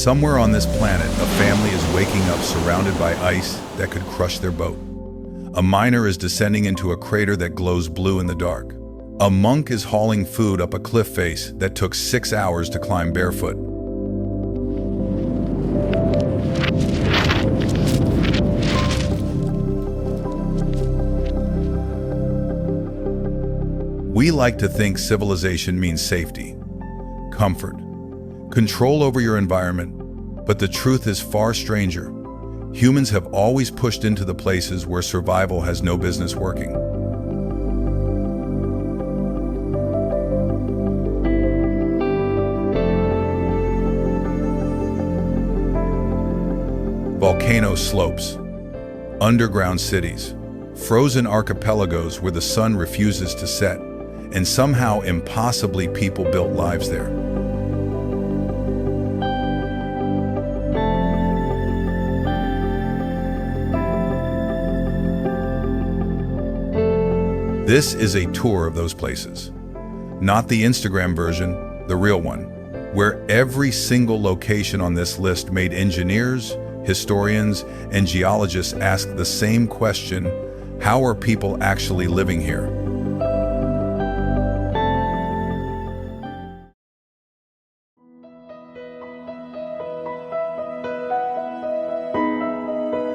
Somewhere on this planet, a family is waking up surrounded by ice that could crush their boat. A miner is descending into a crater that glows blue in the dark. A monk is hauling food up a cliff face that took 6 hours to climb barefoot. We like to think civilization means safety, comfort, control over your environment, but the truth is far stranger. Humans have always pushed into the places where survival has no business working. Volcano slopes, underground cities, frozen archipelagos where the sun refuses to set, and somehow impossibly people built lives there. This is a tour of those places. Not the Instagram version, the real one, where every single location on this list made engineers, historians, and geologists ask the same question: how are people actually living here?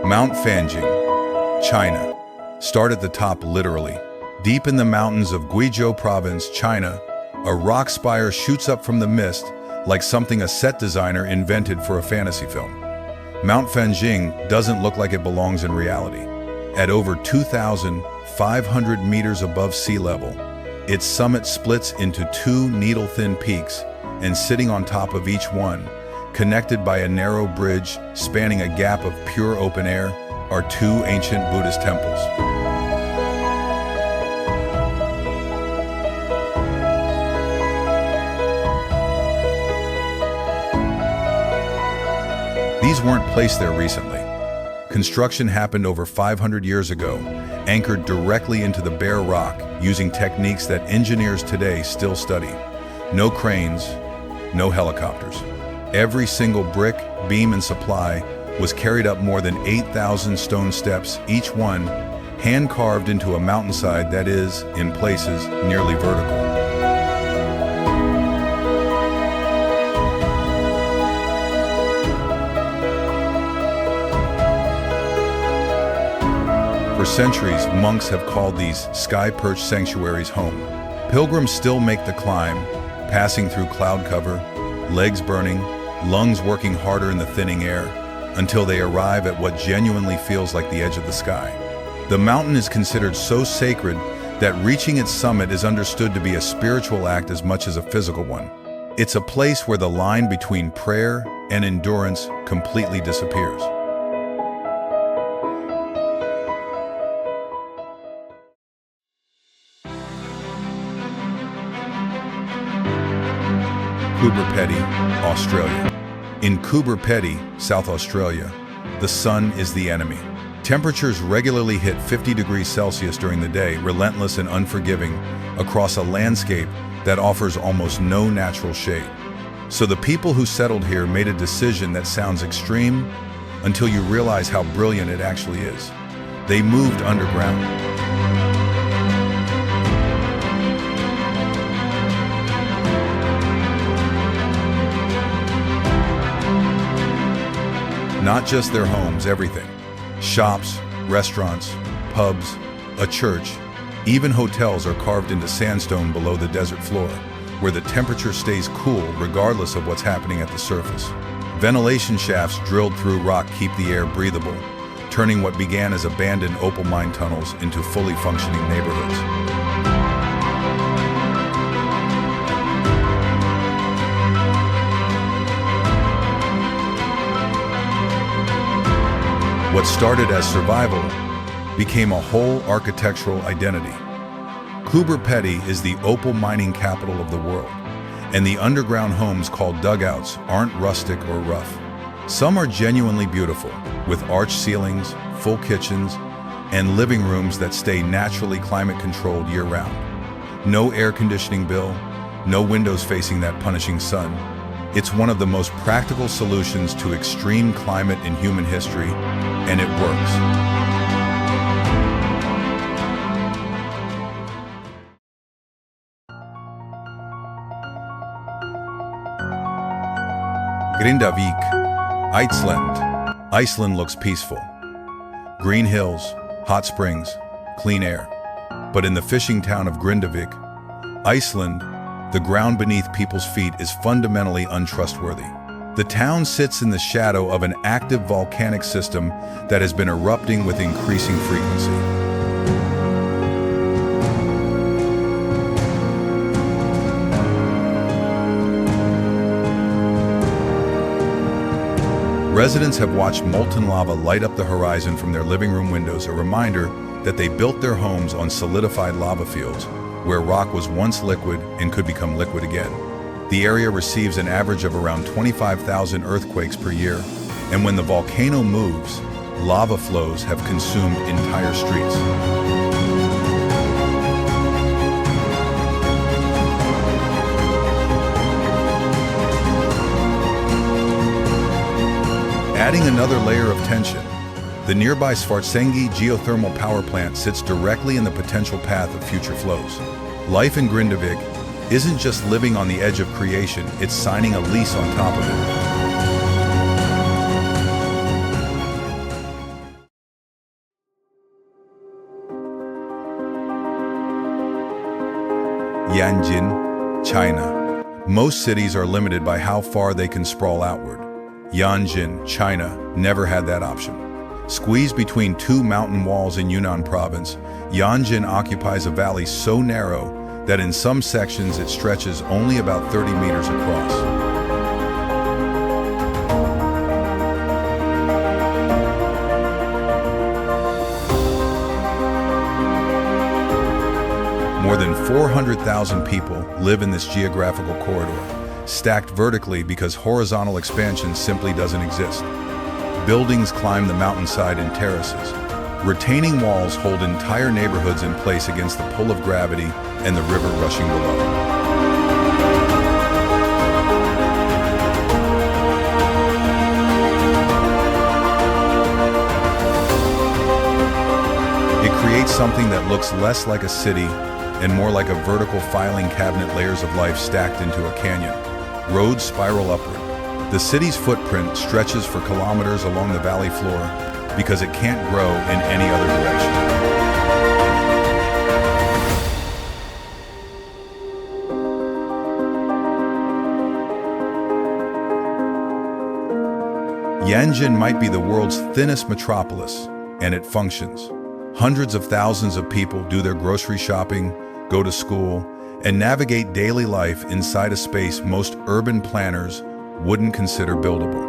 Mount Fanjing, China. Start at the top literally. Deep in the mountains of Guizhou province, China, a rock spire shoots up from the mist like something a set designer invented for a fantasy film. Mount Fanjing doesn't look like it belongs in reality. At over 2,500 meters above sea level, its summit splits into 2 needle-thin peaks, and sitting on top of each one, connected by a narrow bridge spanning a gap of pure open air, are 2 ancient Buddhist temples. These weren't placed there recently. Construction happened over 500 years ago, anchored directly into the bare rock using techniques that engineers today still study. No cranes, no helicopters. Every single brick, beam, and supply was carried up more than 8,000 stone steps, each one hand-carved into a mountainside that is, in places, nearly vertical. For centuries, monks have called these sky-perched sanctuaries home. Pilgrims still make the climb, passing through cloud cover, legs burning, lungs working harder in the thinning air, until they arrive at what genuinely feels like the edge of the sky. The mountain is considered so sacred that reaching its summit is understood to be a spiritual act as much as a physical one. It's a place where the line between prayer and endurance completely disappears. Coober Pedy, Australia. In Coober Pedy, South Australia, the sun is the enemy. Temperatures regularly hit 50 degrees Celsius during the day, relentless and unforgiving, across a landscape that offers almost no natural shade. So the people who settled here made a decision that sounds extreme until you realize how brilliant it actually is. They moved underground. Not just their homes, everything. Shops, restaurants, pubs, a church, even hotels are carved into sandstone below the desert floor, where the temperature stays cool regardless of what's happening at the surface. Ventilation shafts drilled through rock keep the air breathable, turning what began as abandoned opal mine tunnels into fully functioning neighborhoods. What started as survival became a whole architectural identity. Coober Pedy is the opal mining capital of the world, and the underground homes called dugouts aren't rustic or rough. Some are genuinely beautiful, with arched ceilings, full kitchens, and living rooms that stay naturally climate-controlled year-round. No air conditioning bill, no windows facing that punishing sun, It's one of the most practical solutions to extreme climate in human history, and it works. Grindavik, Iceland. Iceland looks peaceful. Green hills, hot springs, clean air. But in the fishing town of Grindavik, Iceland, the ground beneath people's feet is fundamentally untrustworthy. The town sits in the shadow of an active volcanic system that has been erupting with increasing frequency. Residents have watched molten lava light up the horizon from their living room windows, a reminder that they built their homes on solidified lava fields, where rock was once liquid and could become liquid again. The area receives an average of around 25,000 earthquakes per year, and when the volcano moves, lava flows have consumed entire streets. Adding another layer of tension, the nearby Svartsengi geothermal power plant sits directly in the potential path of future flows. Life in Grindavik isn't just living on the edge of creation, it's signing a lease on top of it. Yanjin, China. Most cities are limited by how far they can sprawl outward. Yanjin, China, never had that option. Squeezed between two mountain walls in Yunnan province, Yanjin occupies a valley so narrow that in some sections it stretches only about 30 meters across. More than 400,000 people live in this geographical corridor, stacked vertically because horizontal expansion simply doesn't exist. Buildings climb the mountainside in terraces. Retaining walls hold entire neighborhoods in place against the pull of gravity and the river rushing below. It creates something that looks less like a city and more like a vertical filing cabinet, layers of life stacked into a canyon. Roads spiral upward. The city's footprint stretches for kilometers along the valley floor because it can't grow in any other direction. Yanjin might be the world's thinnest metropolis, and it functions. Hundreds of thousands of people do their grocery shopping, go to school, and navigate daily life inside a space most urban planners wouldn't consider buildable.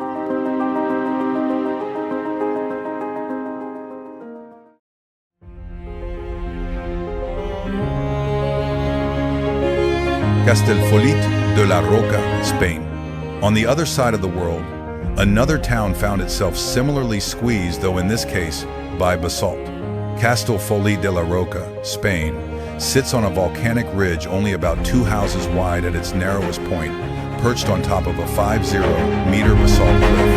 Castellfollit de la Roca, Spain. On the other side of the world, another town found itself similarly squeezed, though in this case, by basalt. Castellfollit de la Roca, Spain, sits on a volcanic ridge only about 2 houses wide at its narrowest point, perched on top of a 50-meter basalt cliff.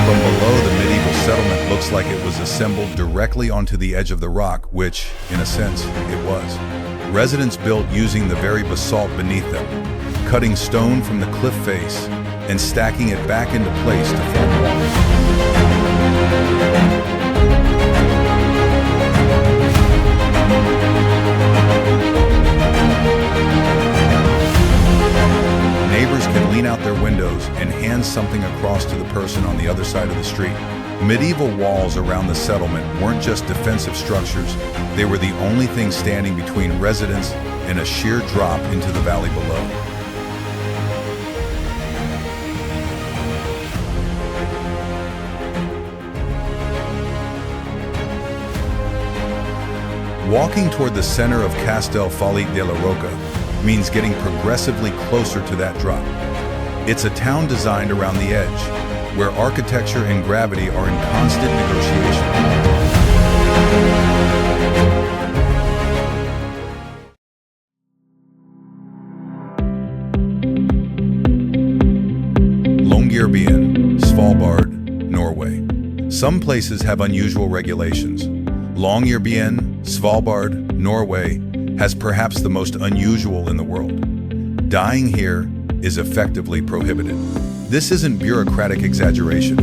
From below, the medieval settlement looks like it was assembled directly onto the edge of the rock, which, in a sense, it was. Residents built using the very basalt beneath them, cutting stone from the cliff face and stacking it back into place to form walls. Neighbors can lean out their windows and hand something across to the person on the other side of the street. Medieval walls around the settlement weren't just defensive structures, they were the only thing standing between residents and a sheer drop into the valley below. Walking toward the center of Castellfollit de la Roca means getting progressively closer to that drop. It's a town designed around the edge, where architecture and gravity are in constant negotiation. Longyearbyen, Svalbard, Norway. Some places have unusual regulations. Longyearbyen, Svalbard, Norway, has perhaps the most unusual in the world. Dying here is effectively prohibited. This isn't bureaucratic exaggeration.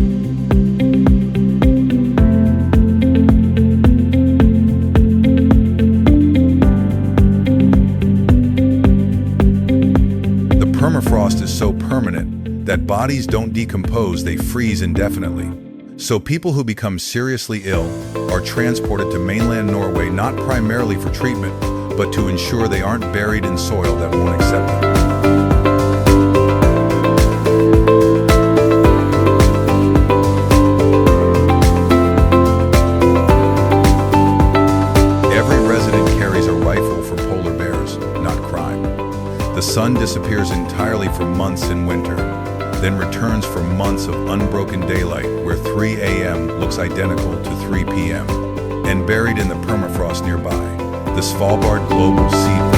The permafrost is so permanent that bodies don't decompose, they freeze indefinitely. So people who become seriously ill are transported to mainland Norway not primarily for treatment, but to ensure they aren't buried in soil that won't accept them. Every resident carries a rifle for polar bears, not crime. The sun disappears entirely for months in winter, then returns for months of unbroken daylight where 3 a.m. looks identical to 3 p.m. And buried in the permafrost nearby, the Svalbard Global Seed Vault.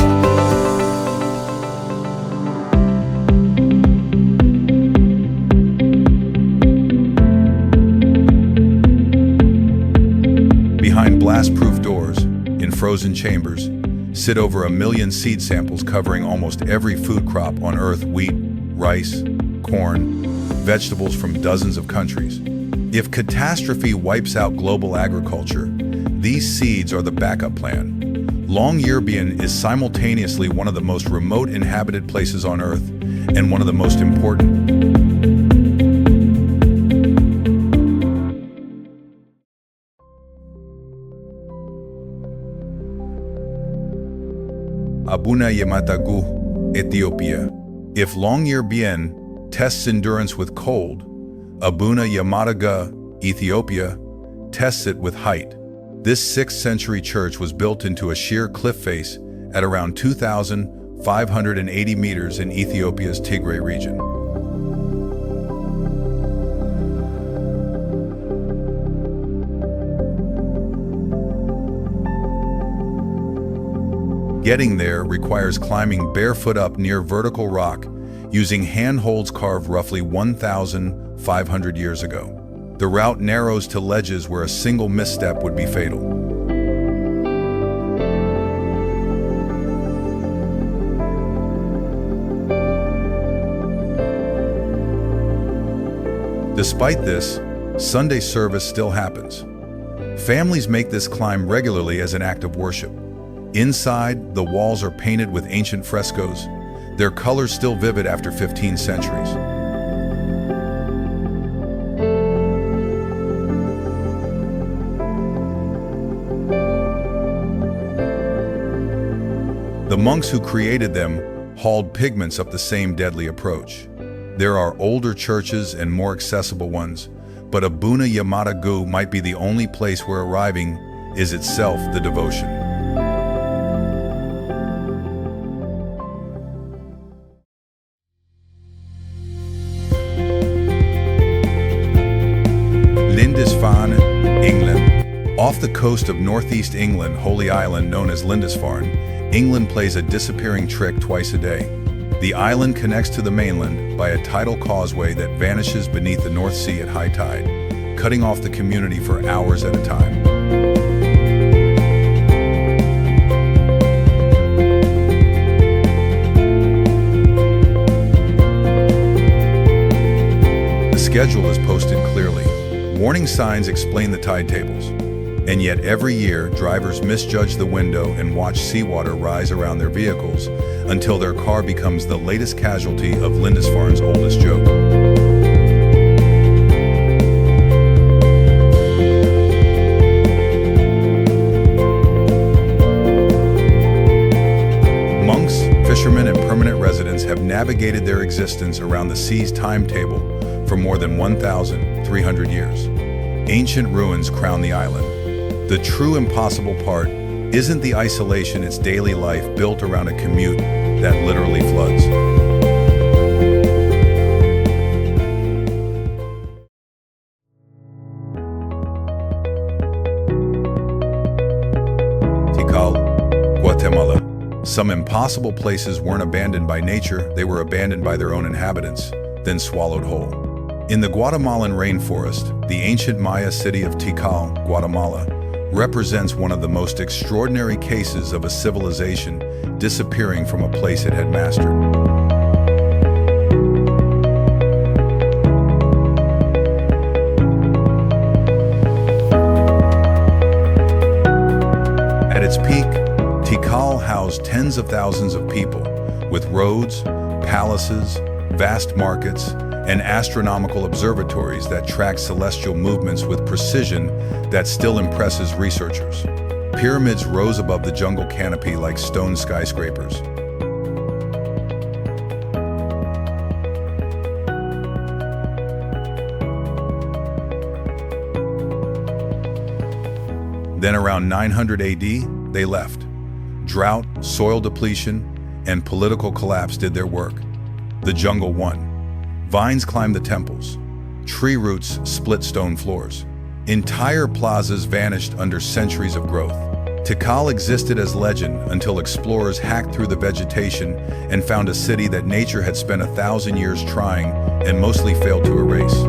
Behind blast-proof doors, in frozen chambers, sit over 1 million seed samples covering almost every food crop on Earth: wheat, rice, corn, vegetables from dozens of countries. If catastrophe wipes out global agriculture, these seeds are the backup plan. Longyearbyen is simultaneously one of the most remote inhabited places on Earth and one of the most important. Abuna Yamatagu, Ethiopia. If Longyearbyen tests endurance with cold, Abuna Yamataga, Ethiopia, tests it with height. This 6th century church was built into a sheer cliff face at around 2,580 meters in Ethiopia's Tigray region. Getting there requires climbing barefoot up near vertical rock using handholds carved roughly 1,500 years ago. The route narrows to ledges where a single misstep would be fatal. Despite this, Sunday service still happens. Families make this climb regularly as an act of worship. Inside, the walls are painted with ancient frescoes, their colors still vivid after 15 centuries. The monks who created them hauled pigments up the same deadly approach. There are older churches and more accessible ones, but Abuna Yamatagu might be the only place where arriving is itself the devotion. Lindisfarne, England. Off the coast of northeast England, Holy Island known as Lindisfarne, England plays a disappearing trick twice a day. The island connects to the mainland by a tidal causeway that vanishes beneath the North Sea at high tide, cutting off the community for hours at a time. The schedule is posted clearly. Warning signs explain the tide tables. And yet every year, drivers misjudge the window and watch seawater rise around their vehicles until their car becomes the latest casualty of Lindisfarne's oldest joke. Monks, fishermen, and permanent residents have navigated their existence around the sea's timetable for more than 1,300 years. Ancient ruins crown the island. The true impossible part isn't the isolation, it's daily life built around a commute that literally floods. Some impossible places weren't abandoned by nature, they were abandoned by their own inhabitants, then swallowed whole. In the Guatemalan rainforest, the ancient Maya city of Tikal, Guatemala, represents one of the most extraordinary cases of a civilization disappearing from a place it had mastered. At its peak, Tikal housed tens of thousands of people, with roads, palaces, vast markets, and astronomical observatories that track celestial movements with precision that still impresses researchers. Pyramids rose above the jungle canopy like stone skyscrapers. Then around 900 AD, they left. Drought, soil depletion, and political collapse did their work. The jungle won. Vines climbed the temples. Tree roots split stone floors. Entire plazas vanished under centuries of growth. Tikal existed as legend until explorers hacked through the vegetation and found a city that nature had spent 1,000 years trying and mostly failed to erase.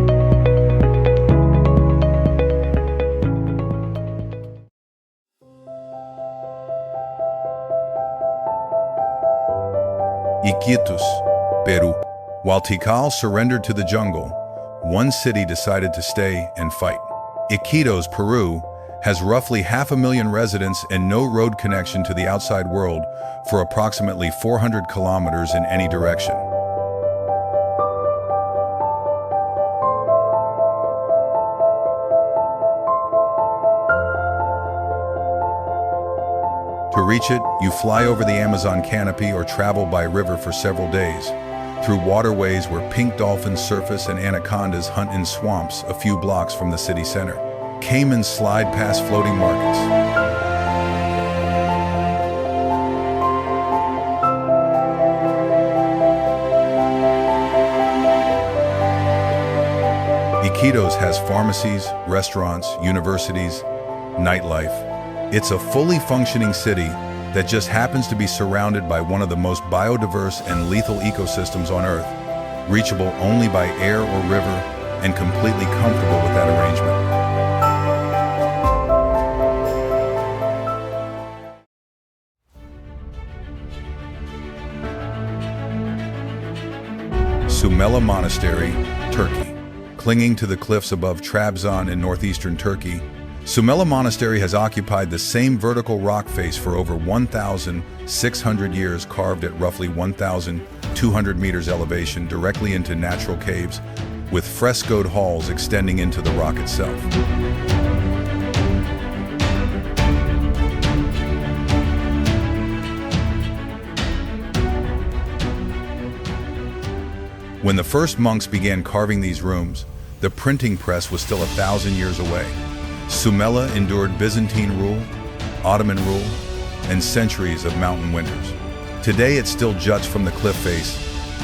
Iquitos, Peru. While Tikal surrendered to the jungle, one city decided to stay and fight. Iquitos, Peru, has roughly 500,000 residents and no road connection to the outside world for approximately 400 kilometers in any direction. To reach it, you fly over the Amazon canopy or travel by river for several days, through waterways where pink dolphins surface and anacondas hunt in swamps a few blocks from the city center. Caimans slide past floating markets. Iquitos has pharmacies, restaurants, universities, nightlife. It's a fully functioning city that just happens to be surrounded by one of the most biodiverse and lethal ecosystems on Earth, reachable only by air or river, and completely comfortable with that arrangement. Sumela Monastery, Turkey. Clinging to the cliffs above Trabzon in northeastern Turkey, Sumela Monastery has occupied the same vertical rock face for over 1,600 years, carved at roughly 1,200 meters elevation directly into natural caves, with frescoed halls extending into the rock itself. When the first monks began carving these rooms, the printing press was still 1,000 years away. Sumela endured Byzantine rule, Ottoman rule, and centuries of mountain winters. Today it still juts from the cliff face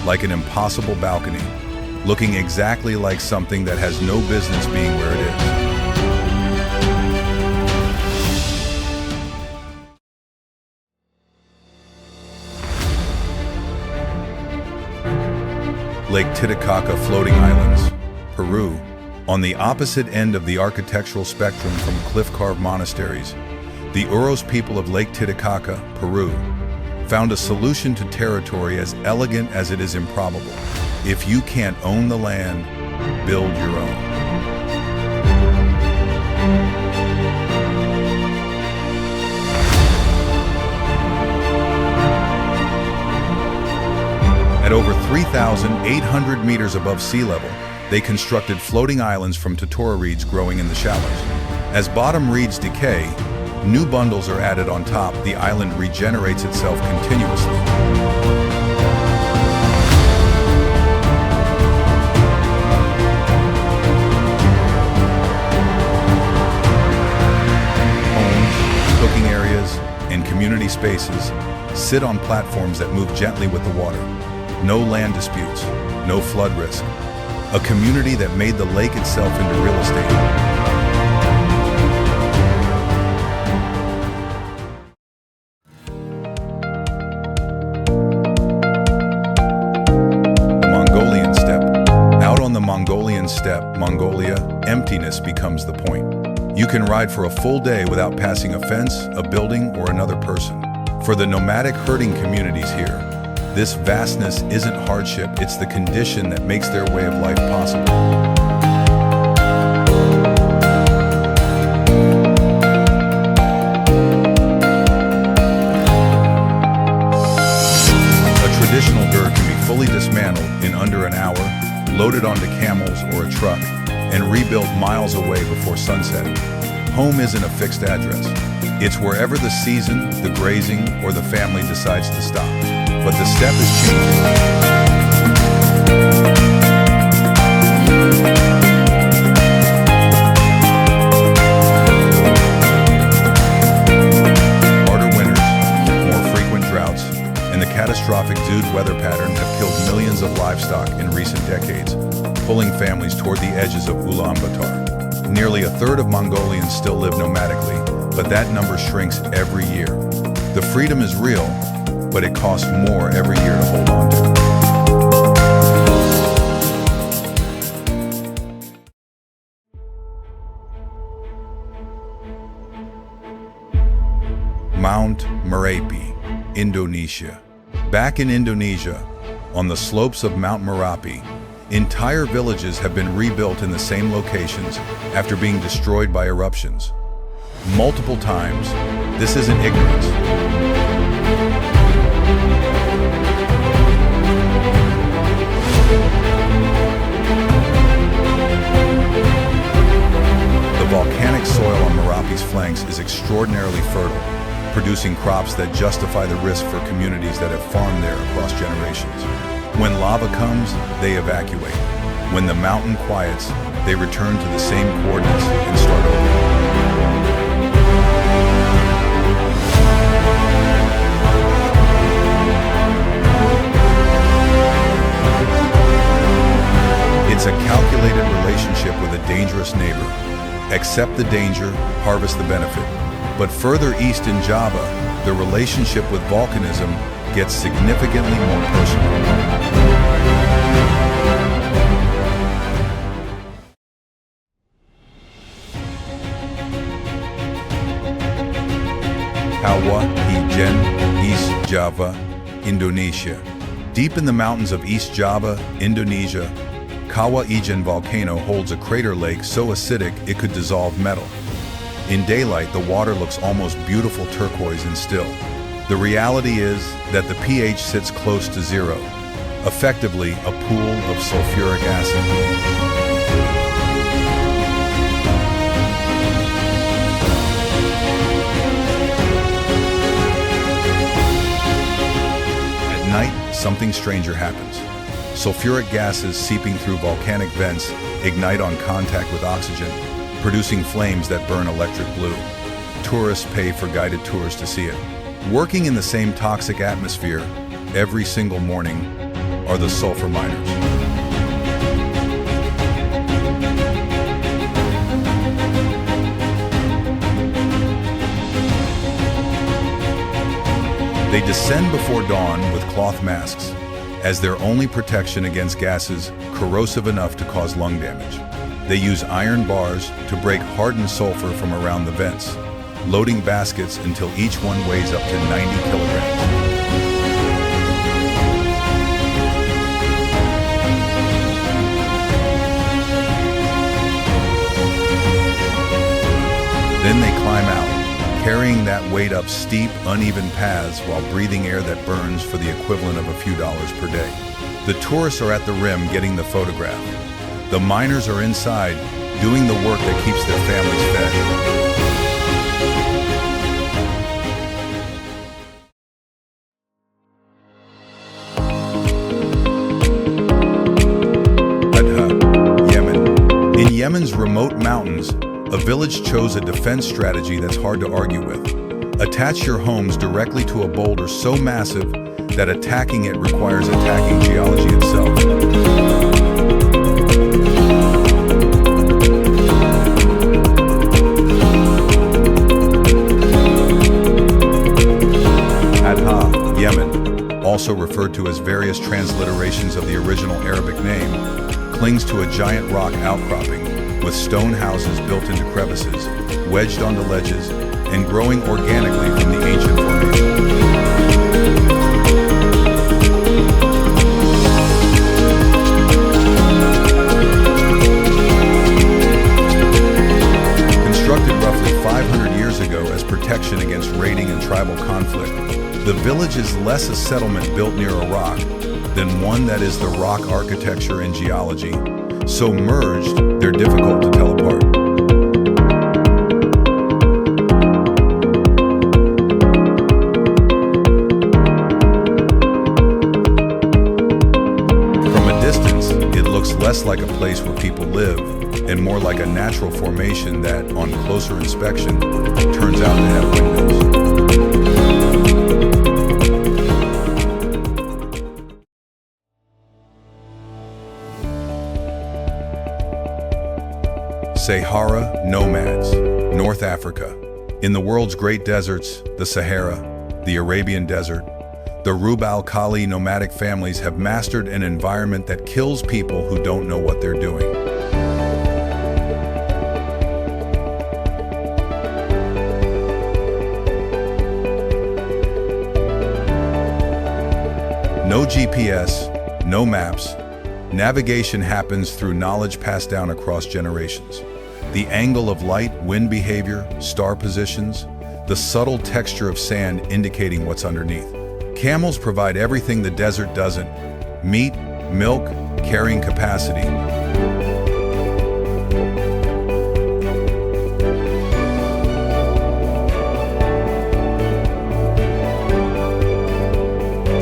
like an impossible balcony, looking exactly like something that has no business being where it is. Lake Titicaca Floating Islands, Peru. On the opposite end of the architectural spectrum from cliff-carved monasteries, the Uros people of Lake Titicaca, Peru, found a solution to territory as elegant as it is improbable. If you can't own the land, build your own. At over 3,800 meters above sea level, they constructed floating islands from totora reeds growing in the shallows. As bottom reeds decay, new bundles are added on top. The island regenerates itself continuously. Homes, cooking areas, and community spaces sit on platforms that move gently with the water. No land disputes, no flood risk. A community that made the lake itself into real estate. Mongolian steppe, Mongolia, emptiness becomes the point. You can ride for a full day without passing a fence, a building, or another person. For the nomadic herding communities here, this vastness isn't hardship, it's the condition that makes their way of life possible. Traditional gur can be fully dismantled in under an hour, loaded onto camels or a truck, and rebuilt miles away before sunset. Home isn't a fixed address. It's wherever the season, the grazing, or the family decides to stop. But the steppe is changing. Catastrophic weather pattern have killed millions of livestock in recent decades, pulling families toward the edges of Ulaanbaatar. Nearly a third of Mongolians still live nomadically, but that number shrinks every year. The freedom is real, but it costs more every year to hold on to. Mount Merapi, Indonesia. Back in Indonesia, on the slopes of Mount Merapi, entire villages have been rebuilt in the same locations after being destroyed by eruptions. Multiple times, this isn't ignorance. The volcanic soil on Merapi's flanks is extraordinarily fertile, producing crops that justify the risk for communities that have farmed there across generations. When lava comes, they evacuate. When the mountain quiets, they return to the same coordinates and start over. It's a calculated relationship with a dangerous neighbor. Accept the danger, harvest the benefit. But further east in Java, the relationship with volcanism gets significantly more personal. Kawah Ijen, East Java, Indonesia. Deep in the mountains of East Java, Indonesia, Kawah Ijen volcano holds a crater lake so acidic it could dissolve metal. In daylight, the water looks almost beautiful turquoise and still. The reality is that the pH sits close to zero, effectively a pool of sulfuric acid. At night, something stranger happens. Sulfuric gases seeping through volcanic vents ignite on contact with oxygen, producing flames that burn electric blue. Tourists pay for guided tours to see it. Working in the same toxic atmosphere every single morning are the sulfur miners. They descend before dawn with cloth masks, as their only protection against gases corrosive enough to cause lung damage. They use iron bars to break hardened sulfur from around the vents, loading baskets until each one weighs up to 90 kilograms. Then they climb out, carrying that weight up steep, uneven paths while breathing air that burns for the equivalent of a few dollars per day. The tourists are at the rim getting the photograph. The miners are inside, doing the work that keeps their families fed. Adha, Yemen. In Yemen's remote mountains, a village chose a defense strategy that's hard to argue with. Attach your homes directly to a boulder so massive that attacking it requires attacking geology itself. also referred to as various transliterations of the original Arabic name, clings to a giant rock outcropping, with stone houses built into crevices, wedged onto ledges, and growing organically from the ancient formation. Constructed roughly 500 years ago as protection against raiding and tribal conflict, the village is less a settlement built near a rock than one that is the rock architecture and geology. So merged, they're difficult to tell apart. From a distance, it looks less like a place where people live and more like a natural formation that, on closer inspection, turns out to have windows. Sahara nomads, North Africa. In the world's great deserts, the Sahara, the Arabian Desert, the Rub al-Khali nomadic families have mastered an environment that kills people who don't know what they're doing. No GPS, no maps. Navigation happens through knowledge passed down across generations. The angle of light, wind behavior, star positions, the subtle texture of sand indicating what's underneath. Camels provide everything the desert doesn't: meat, milk, carrying capacity.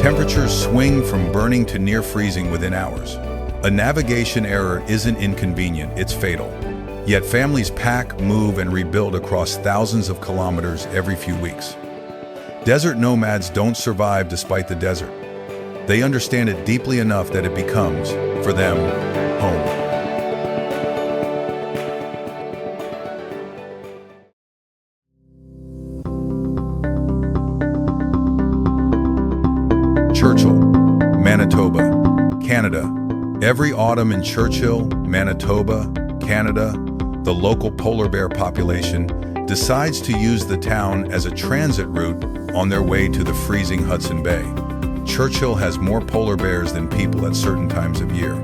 Temperatures swing from burning to near freezing within hours. A navigation error isn't inconvenient, it's fatal. Yet families pack, move, and rebuild across thousands of kilometers every few weeks. Desert nomads don't survive despite the desert. They understand it deeply enough that it becomes, for them, home. Churchill, Manitoba, Canada. Every autumn in Churchill, Manitoba, Canada, the local polar bear population decides to use the town as a transit route on their way to the freezing Hudson Bay. Churchill has more polar bears than people at certain times of year.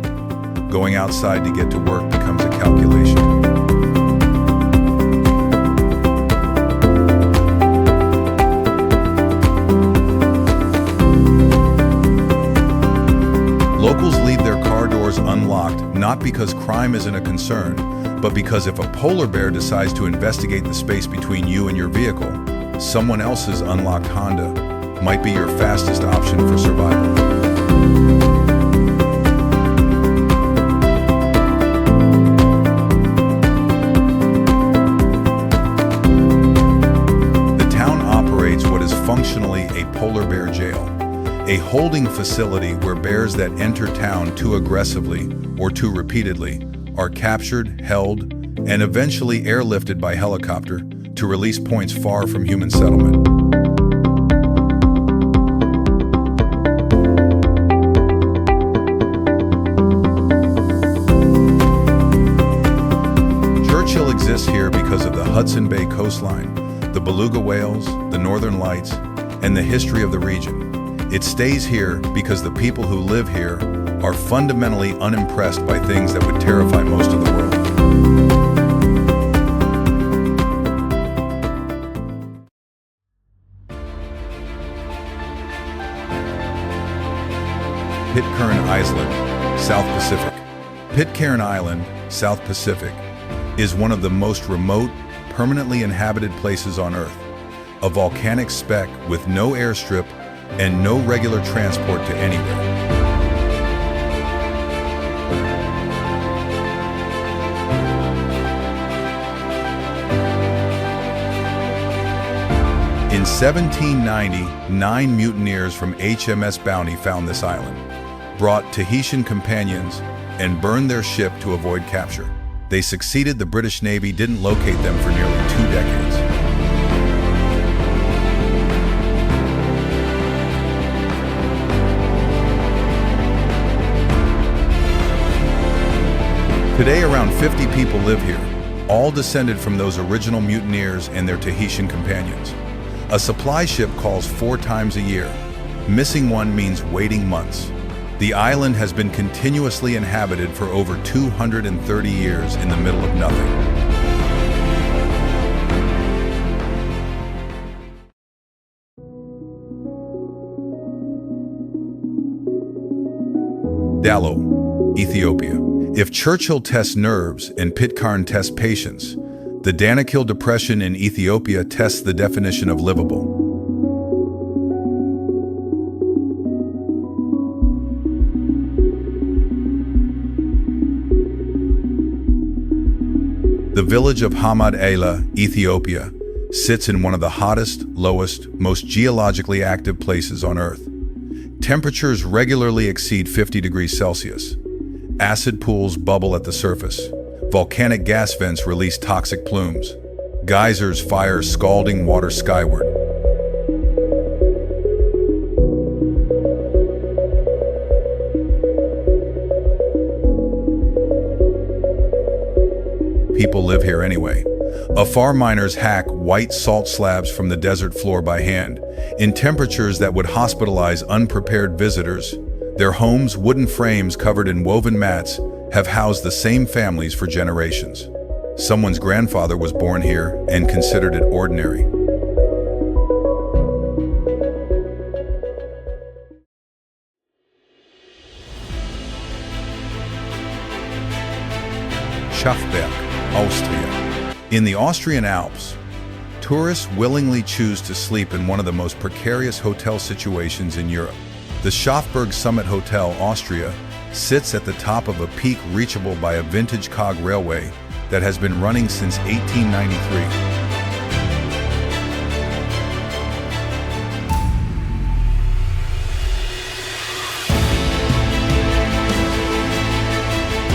Going outside to get to work becomes a calculation. Locals leave their car doors unlocked not because crime isn't a concern, but because if a polar bear decides to investigate the space between you and your vehicle, someone else's unlocked Honda might be your fastest option for survival. The town operates what is functionally a polar bear jail, a holding facility where bears that enter town too aggressively or too repeatedly are captured, held, and eventually airlifted by helicopter to release points far from human settlement. Churchill exists here because of the Hudson Bay coastline, the beluga whales, the northern lights, and the history of the region. It stays here because the people who live here are fundamentally unimpressed by things that would terrify most of the world. Pitcairn Island, South Pacific. Pitcairn Island, South Pacific, is one of the most remote, permanently inhabited places on Earth. A volcanic speck with no airstrip and no regular transport to anywhere. In 1790, 9 mutineers from HMS Bounty found this island, brought Tahitian companions, and burned their ship to avoid capture. They succeeded. The British Navy didn't locate them for nearly 2 decades. Today, around 50 people live here, all descended from those original mutineers and their Tahitian companions. A supply ship calls 4 times a year. Missing one means waiting months. The island has been continuously inhabited for over 230 years in the middle of nothing. Dalo, Ethiopia. If Churchill tests nerves and Pitcairn tests patience, the Danakil Depression in Ethiopia tests the definition of livable. The village of Hamad Ela, Ethiopia, sits in one of the hottest, lowest, most geologically active places on Earth. Temperatures regularly exceed 50 degrees Celsius. Acid pools bubble at the surface. Volcanic gas vents release toxic plumes. Geysers fire scalding water skyward. People live here anyway. Afar miners hack white salt slabs from the desert floor by hand, in temperatures that would hospitalize unprepared visitors. Their homes, wooden frames covered in woven mats, have housed the same families for generations. Someone's grandfather was born here and considered it ordinary. Schafberg, Austria. In the Austrian Alps, tourists willingly choose to sleep in one of the most precarious hotel situations in Europe. The Schafberg Summit Hotel, Austria, sits at the top of a peak reachable by a vintage cog railway that has been running since 1893.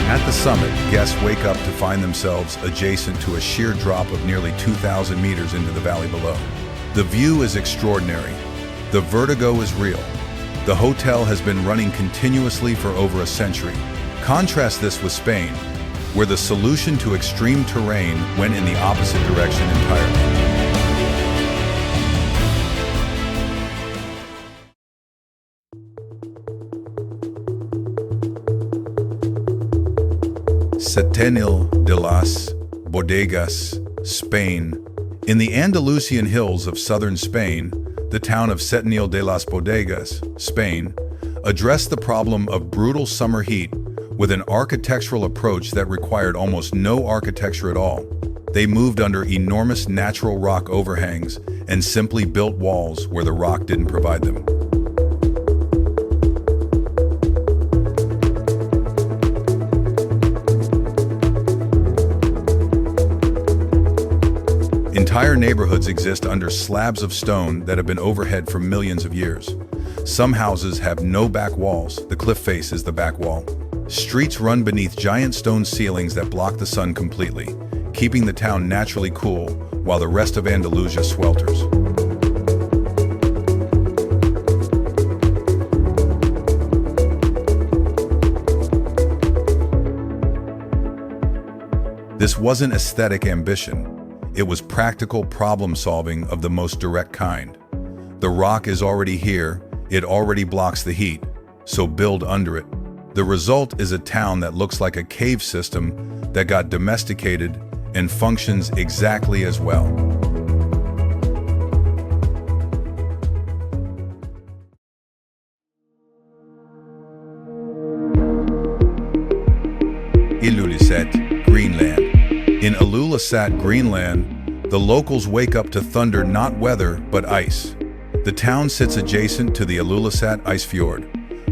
At the summit, guests wake up to find themselves adjacent to a sheer drop of nearly 2,000 meters into the valley below. The view is extraordinary. The vertigo is real. The hotel has been running continuously for over a century. Contrast this with Spain, where the solution to extreme terrain went in the opposite direction entirely. Setenil de las Bodegas, Spain. In the Andalusian hills of southern Spain, the town of Setenil de las Bodegas, Spain, addressed the problem of brutal summer heat with an architectural approach that required almost no architecture at all. They moved under enormous natural rock overhangs and simply built walls where the rock didn't provide them. Entire neighborhoods exist under slabs of stone that have been overhead for millions of years. Some houses have no back walls. The cliff face is the back wall. Streets run beneath giant stone ceilings that block the sun completely, keeping the town naturally cool while the rest of Andalusia swelters. This wasn't aesthetic ambition. It was practical problem-solving of the most direct kind. The rock is already here, it already blocks the heat, so build under it. The result is a town that looks like a cave system that got domesticated and functions exactly as well. Ilulissat, Greenland. In Ilulissat, Greenland, the locals wake up to thunder, not weather, but ice. The town sits adjacent to the Ilulissat Ice Fjord,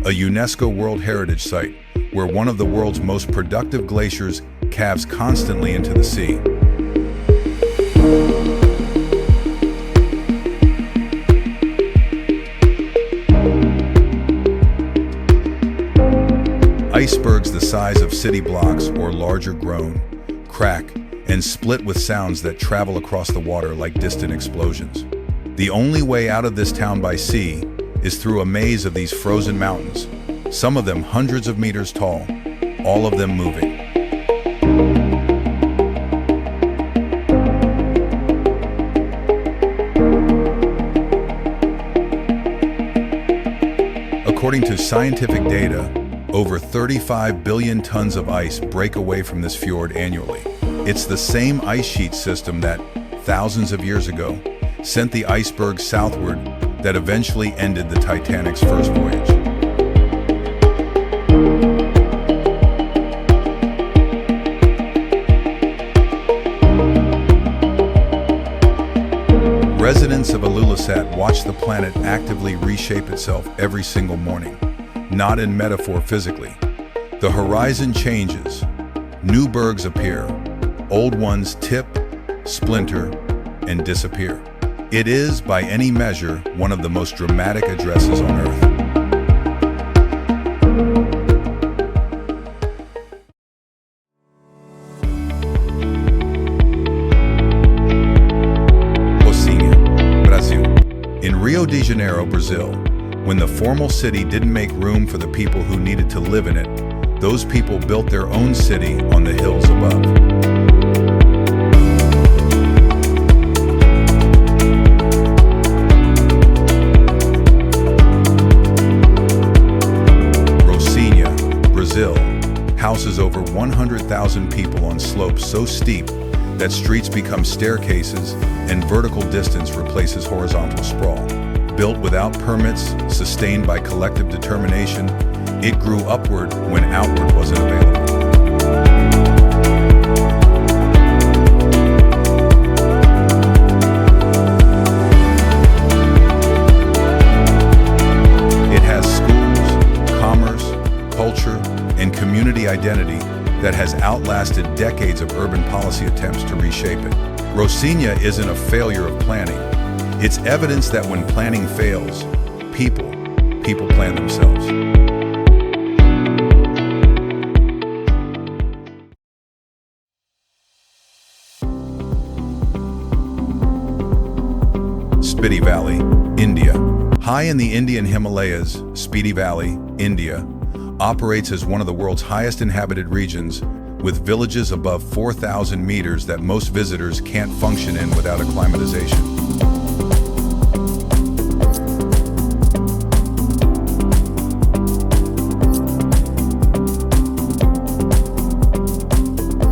a UNESCO World Heritage Site, where one of the world's most productive glaciers calves constantly into the sea. Icebergs the size of city blocks or larger groan, crack, and split with sounds that travel across the water like distant explosions. The only way out of this town by sea is through a maze of these frozen mountains, some of them hundreds of meters tall, all of them moving. According to scientific data, over 35 billion tons of ice break away from this fjord annually. It's the same ice sheet system that, thousands of years ago, sent the icebergs southward that eventually ended the Titanic's first voyage. Residents of Ilulissat watch the planet actively reshape itself every single morning, not in metaphor physically. The horizon changes, new bergs appear, old ones tip, splinter, and disappear. It is, by any measure, one of the most dramatic addresses on Earth. In Rio de Janeiro, Brazil, when the formal city didn't make room for the people who needed to live in it, those people built their own city on the hills above. Rocinha, Brazil, houses over 100,000 people on slopes so steep that streets become staircases and vertical distance replaces horizontal sprawl. Built without permits, sustained by collective determination, it grew upward when outward wasn't available. It has schools, commerce, culture, and community identity that has outlasted decades of urban policy attempts to reshape it. Rocinha isn't a failure of planning. It's evidence that when planning fails, people plan themselves. Spiti Valley, India. High in the Indian Himalayas, Spiti Valley, India, operates as one of the world's highest inhabited regions, with villages above 4,000 meters that most visitors can't function in without acclimatization.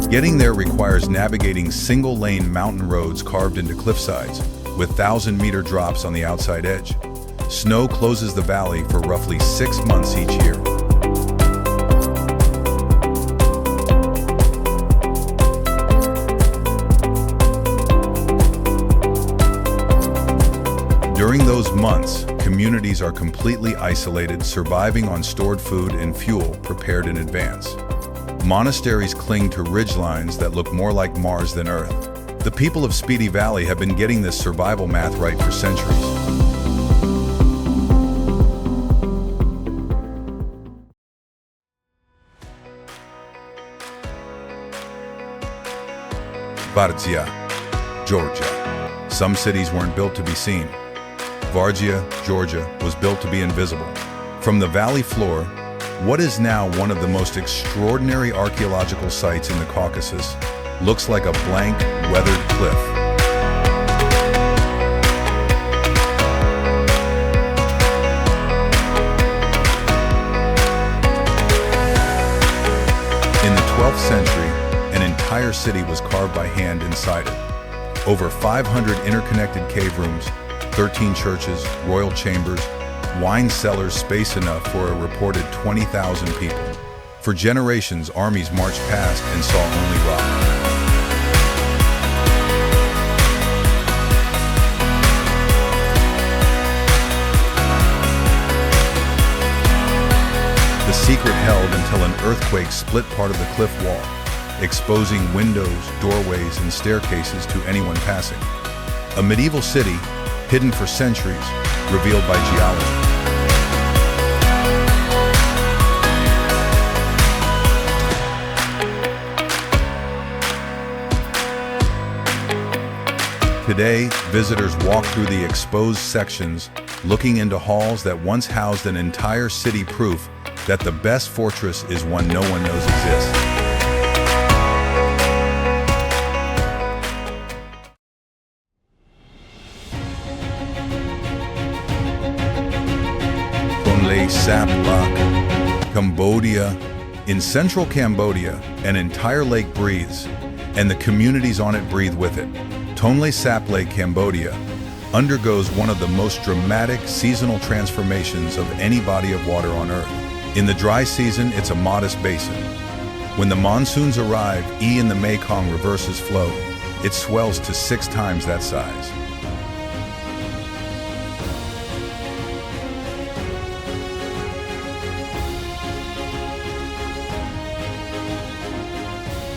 Getting there requires navigating single-lane mountain roads carved into cliffsides, with 1,000-meter drops on the outside edge. Snow closes the valley for roughly 6 months each year. During those months, communities are completely isolated, surviving on stored food and fuel prepared in advance. Monasteries cling to ridgelines that look more like Mars than Earth. The people of Spiti Valley have been getting this survival math right for centuries. Vardzia, Georgia. Some cities weren't built to be seen. Vardzia, Georgia, was built to be invisible. From the valley floor, what is now one of the most extraordinary archaeological sites in the Caucasus looks like a blank, weathered cliff. In the 12th century, an entire city was carved by hand inside it. Over 500 interconnected cave rooms, 13 churches, royal chambers, wine cellars, space enough for a reported 20,000 people. For generations, armies marched past and saw only rock. The secret held until an earthquake split part of the cliff wall, exposing windows, doorways, and staircases to anyone passing. A medieval city, hidden for centuries, revealed by geology. Today, visitors walk through the exposed sections, looking into halls that once housed an entire city, proof that the best fortress is one no one knows exists. Sap Lak, Cambodia. In central Cambodia, an entire lake breathes, and the communities on it breathe with it. Tonle Sap Lake, Cambodia, undergoes one of the most dramatic seasonal transformations of any body of water on Earth. In the dry season, it's a modest basin. When the monsoons arrive, in the Mekong reverses flow. It swells to 6 times that size.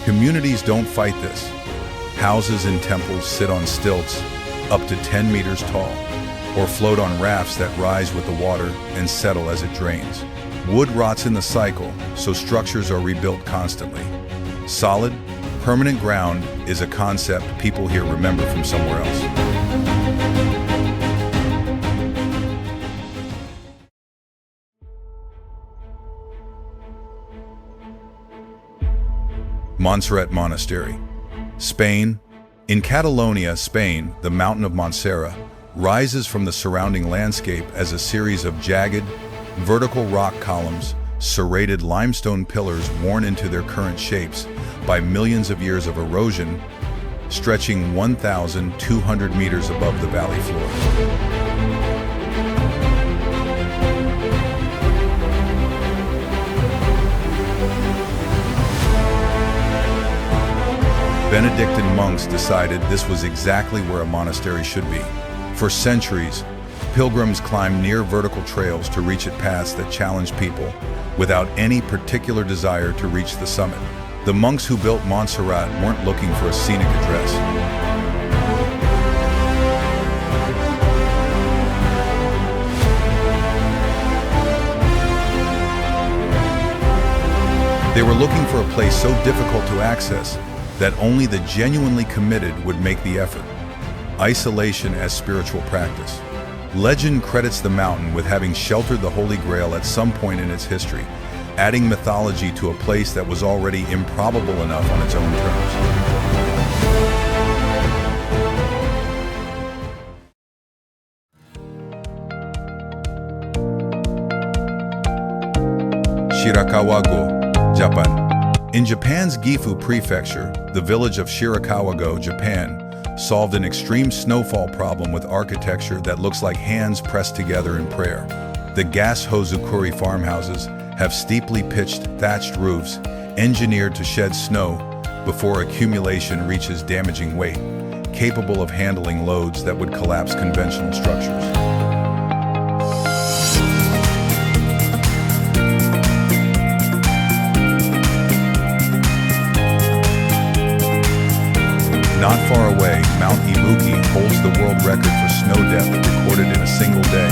Communities don't fight this. Houses and temples sit on stilts up to 10 meters tall, or float on rafts that rise with the water and settle as it drains. Wood rots in the cycle, so structures are rebuilt constantly. Solid, permanent ground is a concept people here remember from somewhere else. Montserrat Monastery, Spain. In Catalonia, Spain, the mountain of Montserrat rises from the surrounding landscape as a series of jagged, vertical rock columns, serrated limestone pillars worn into their current shapes by millions of years of erosion, stretching 1,200 meters above the valley floor. Benedictine monks decided this was exactly where a monastery should be. For centuries, pilgrims climbed near vertical trails to reach paths that challenged people without any particular desire to reach the summit. The monks who built Montserrat weren't looking for a scenic address. They were looking for a place so difficult to access that only the genuinely committed would make the effort. Isolation as spiritual practice. Legend credits the mountain with having sheltered the Holy Grail at some point in its history, adding mythology to a place that was already improbable enough on its own terms. Shirakawa-go, Japan. In Japan's Gifu Prefecture, the village of Shirakawa-go, Japan, solved an extreme snowfall problem with architecture that looks like hands pressed together in prayer. The gas hozukuri farmhouses have steeply pitched thatched roofs engineered to shed snow before accumulation reaches damaging weight, capable of handling loads that would collapse conventional structures. Not far away, Mount Ibuki holds the world record for snow depth recorded in a single day,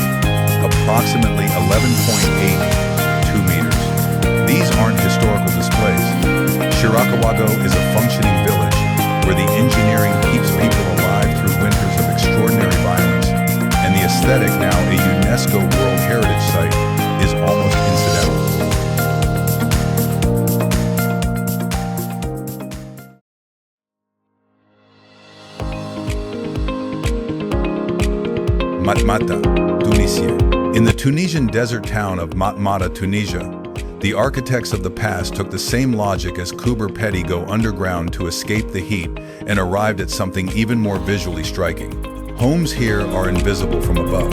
approximately 11.82 meters. These aren't historical displays. Shirakawa-go is a functioning village where the engineering keeps people alive through winters of extraordinary violence, and the aesthetic, now a UNESCO World Heritage Site, is almost incidental. Matmata, Tunisia. In the Tunisian desert town of Matmata, Tunisia, the architects of the past took the same logic as Kuber Pedi go underground to escape the heat and arrived at something even more visually striking. Homes here are invisible from above.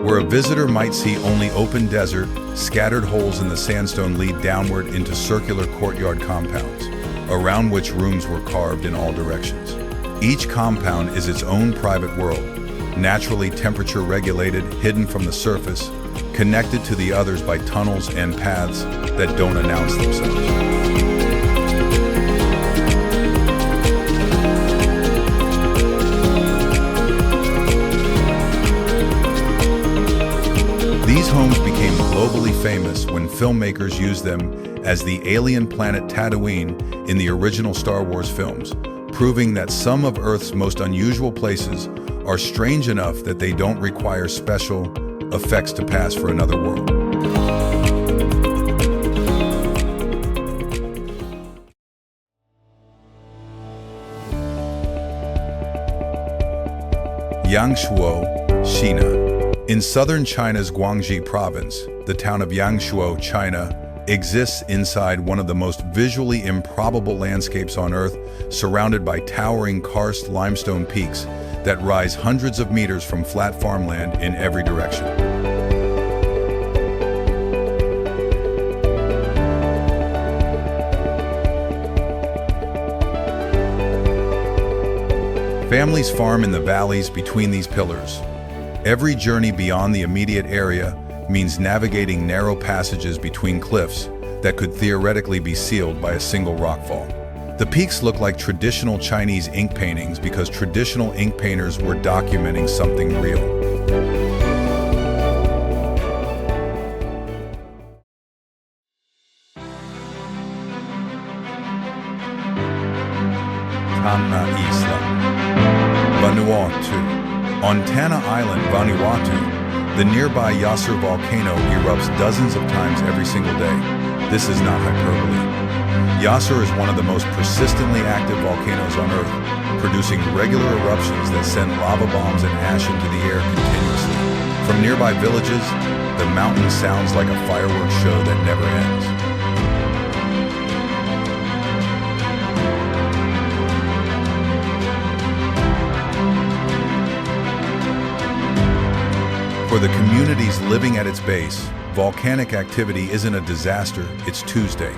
Where a visitor might see only open desert, scattered holes in the sandstone lead downward into circular courtyard compounds, around which rooms were carved in all directions. Each compound is its own private world, naturally temperature regulated, hidden from the surface, connected to the others by tunnels and paths that don't announce themselves. These homes became globally famous when filmmakers used them as the alien planet Tatooine in the original Star Wars films, proving that some of Earth's most unusual places are strange enough that they don't require special effects to pass for another world. Yangshuo, China. In southern China's Guangxi province, the town of Yangshuo, China, exists inside one of the most visually improbable landscapes on Earth, surrounded by towering karst limestone peaks that rise hundreds of meters from flat farmland in every direction. Families farm in the valleys between these pillars. Every journey beyond the immediate area means navigating narrow passages between cliffs that could theoretically be sealed by a single rockfall. The peaks look like traditional Chinese ink paintings because traditional ink painters were documenting something real. Tanna Isla, Vanuatu. On Tanna Island, Vanuatu, the nearby Yasur volcano erupts dozens of times every single day. This is not hyperbole. Yasur is one of the most persistently active volcanoes on Earth, producing regular eruptions that send lava bombs and ash into the air continuously. From nearby villages, the mountain sounds like a fireworks show that never ends. For the communities living at its base, volcanic activity isn't a disaster, it's Tuesday.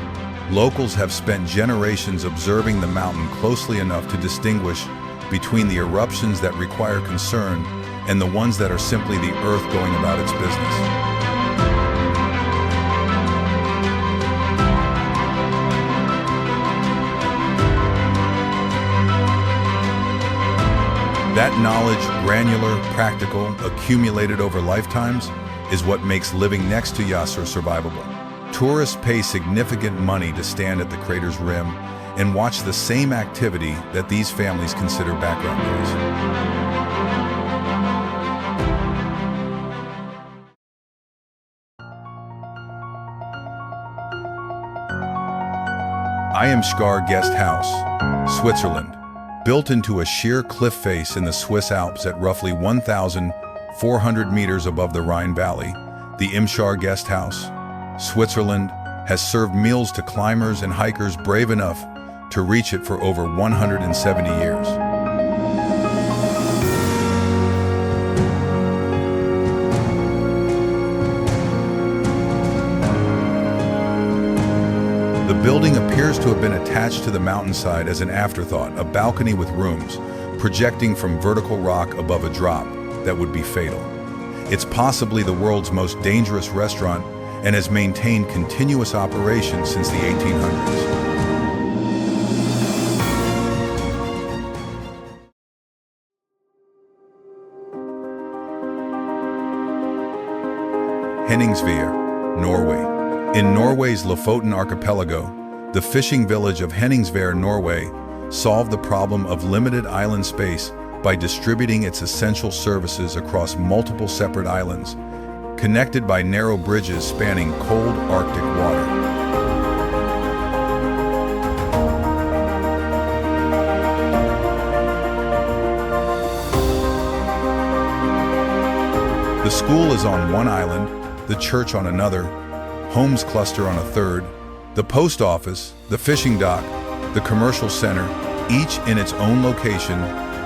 Locals have spent generations observing the mountain closely enough to distinguish between the eruptions that require concern and the ones that are simply the earth going about its business. That knowledge, granular, practical, accumulated over lifetimes, is what makes living next to Yasur survivable. Tourists pay significant money to stand at the crater's rim and watch the same activity that these families consider background noise. Iamskar Guest House, Switzerland. Built into a sheer cliff face in the Swiss Alps at roughly 1,400 meters above the Rhine Valley, the Imshar Guest House, Switzerland, has served meals to climbers and hikers brave enough to reach it for over 170 years. The building appears to have been attached to the mountainside as an afterthought, a balcony with rooms projecting from vertical rock above a drop that would be fatal. It's possibly the world's most dangerous restaurant and has maintained continuous operation since the 1800s. Henningsvær, Norway. In Norway's Lofoten archipelago, the fishing village of Henningsvær, Norway, solved the problem of limited island space by distributing its essential services across multiple separate islands, connected by narrow bridges spanning cold Arctic water. The school is on one island, the church on another, homes cluster on a third, the post office, the fishing dock, the commercial center, each in its own location,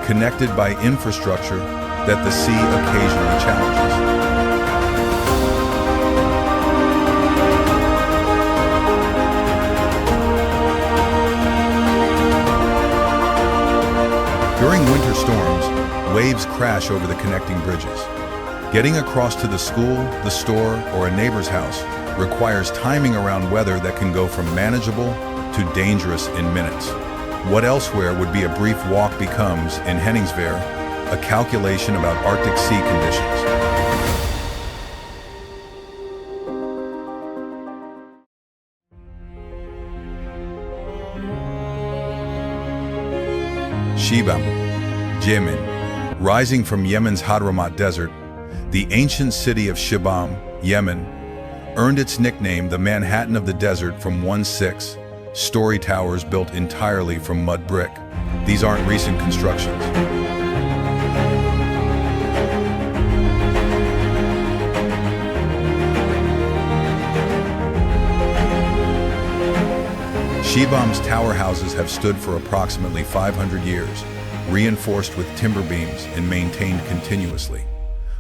connected by infrastructure that the sea occasionally challenges. During winter storms, waves crash over the connecting bridges. Getting across to the school, the store, or a neighbor's house requires timing around weather that can go from manageable to dangerous in minutes. What elsewhere would be a brief walk becomes, in Henningsvær, a calculation about Arctic sea conditions. Shibam, Yemen. Rising from Yemen's Hadramaut Desert, the ancient city of Shibam, Yemen, earned its nickname the Manhattan of the Desert from 16-story towers built entirely from mud brick. These aren't recent constructions. Shibam's tower houses have stood for approximately 500 years, reinforced with timber beams and maintained continuously.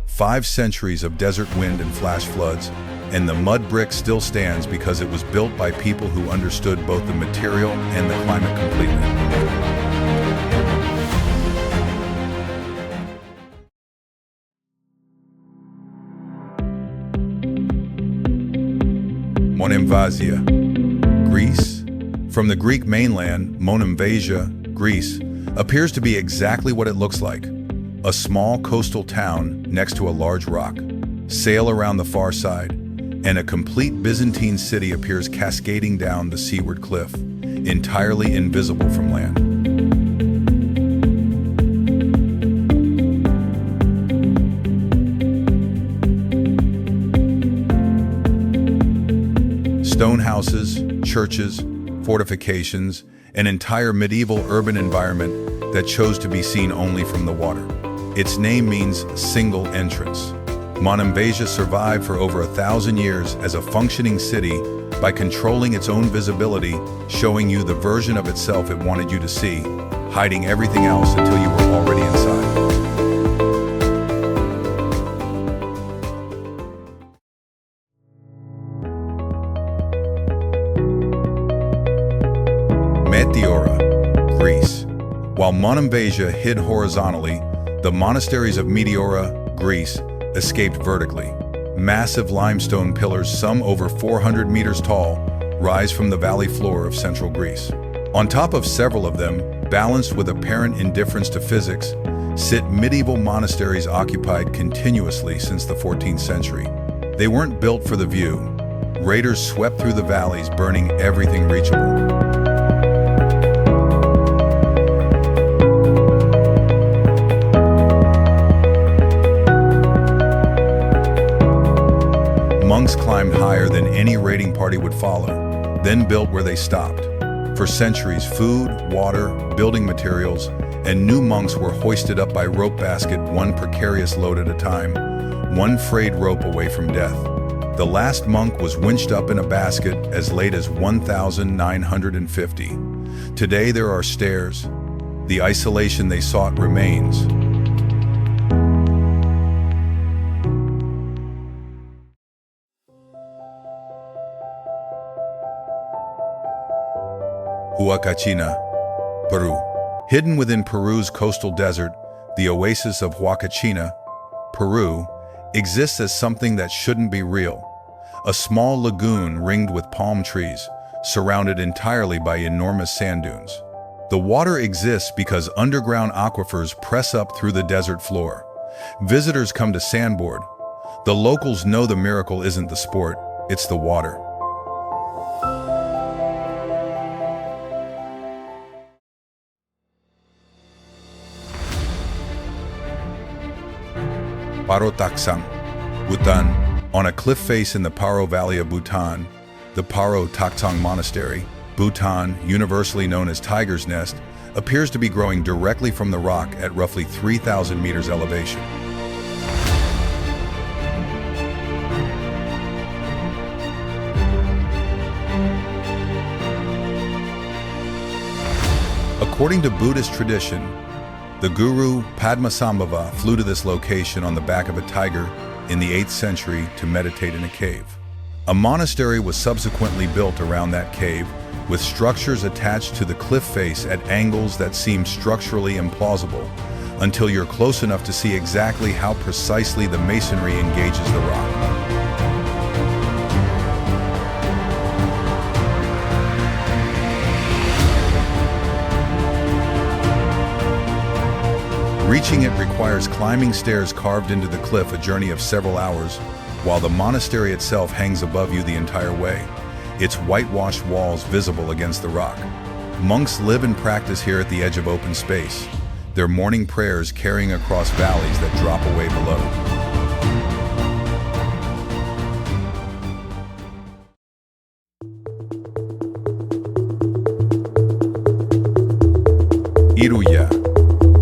5 centuries of desert wind and flash floods, and the mud brick still stands because it was built by people who understood both the material and the climate completely. Vardzia, Greece. From the Greek mainland, Vardzia, Greece, appears to be exactly what it looks like. A small coastal town next to a large rock. Sail around the far side, and a complete Byzantine city appears cascading down the seaward cliff, entirely invisible from land. Stone houses, churches, fortifications, an entire medieval urban environment that chose to be seen only from the water. Its name means single entrance. Vardzia survived for over 1,000 years as a functioning city by controlling its own visibility, showing you the version of itself it wanted you to see, hiding everything else until you were already inside. Greece. While Vardzia hid horizontally, the monasteries of Meteora, Greece, escaped vertically. Massive limestone pillars, some over 400 meters tall, rise from the valley floor of central Greece. On top of several of them, balanced with apparent indifference to physics, sit medieval monasteries occupied continuously since the 14th century. They weren't built for the view. Raiders swept through the valleys, burning everything reachable. Monks climbed higher than any raiding party would follow, then built where they stopped. For centuries, food, water, building materials, and new monks were hoisted up by rope basket, one precarious load at a time, one frayed rope away from death. The last monk was winched up in a basket as late as 1950. Today there are stairs. The isolation they sought remains. Huacachina, Peru. Hidden within Peru's coastal desert, the oasis of Huacachina, Peru, exists as something that shouldn't be real. A small lagoon ringed with palm trees, surrounded entirely by enormous sand dunes. The water exists because underground aquifers press up through the desert floor. Visitors come to sandboard. The locals know the miracle isn't the sport, it's the water. Paro Taksang, Bhutan. On a cliff face in the Paro Valley of Bhutan, the Paro Taksang Monastery, Bhutan, universally known as Tiger's Nest, appears to be growing directly from the rock at roughly 3,000 meters elevation. According to Buddhist tradition, the guru Padmasambhava flew to this location on the back of a tiger in the 8th century to meditate in a cave. A monastery was subsequently built around that cave, with structures attached to the cliff face at angles that seem structurally implausible, until you're close enough to see exactly how precisely the masonry engages the rock. Reaching it requires climbing stairs carved into the cliff, a journey of several hours, while the monastery itself hangs above you the entire way, its whitewashed walls visible against the rock. Monks live and practice here at the edge of open space, their morning prayers carrying across valleys that drop away below. Iruya,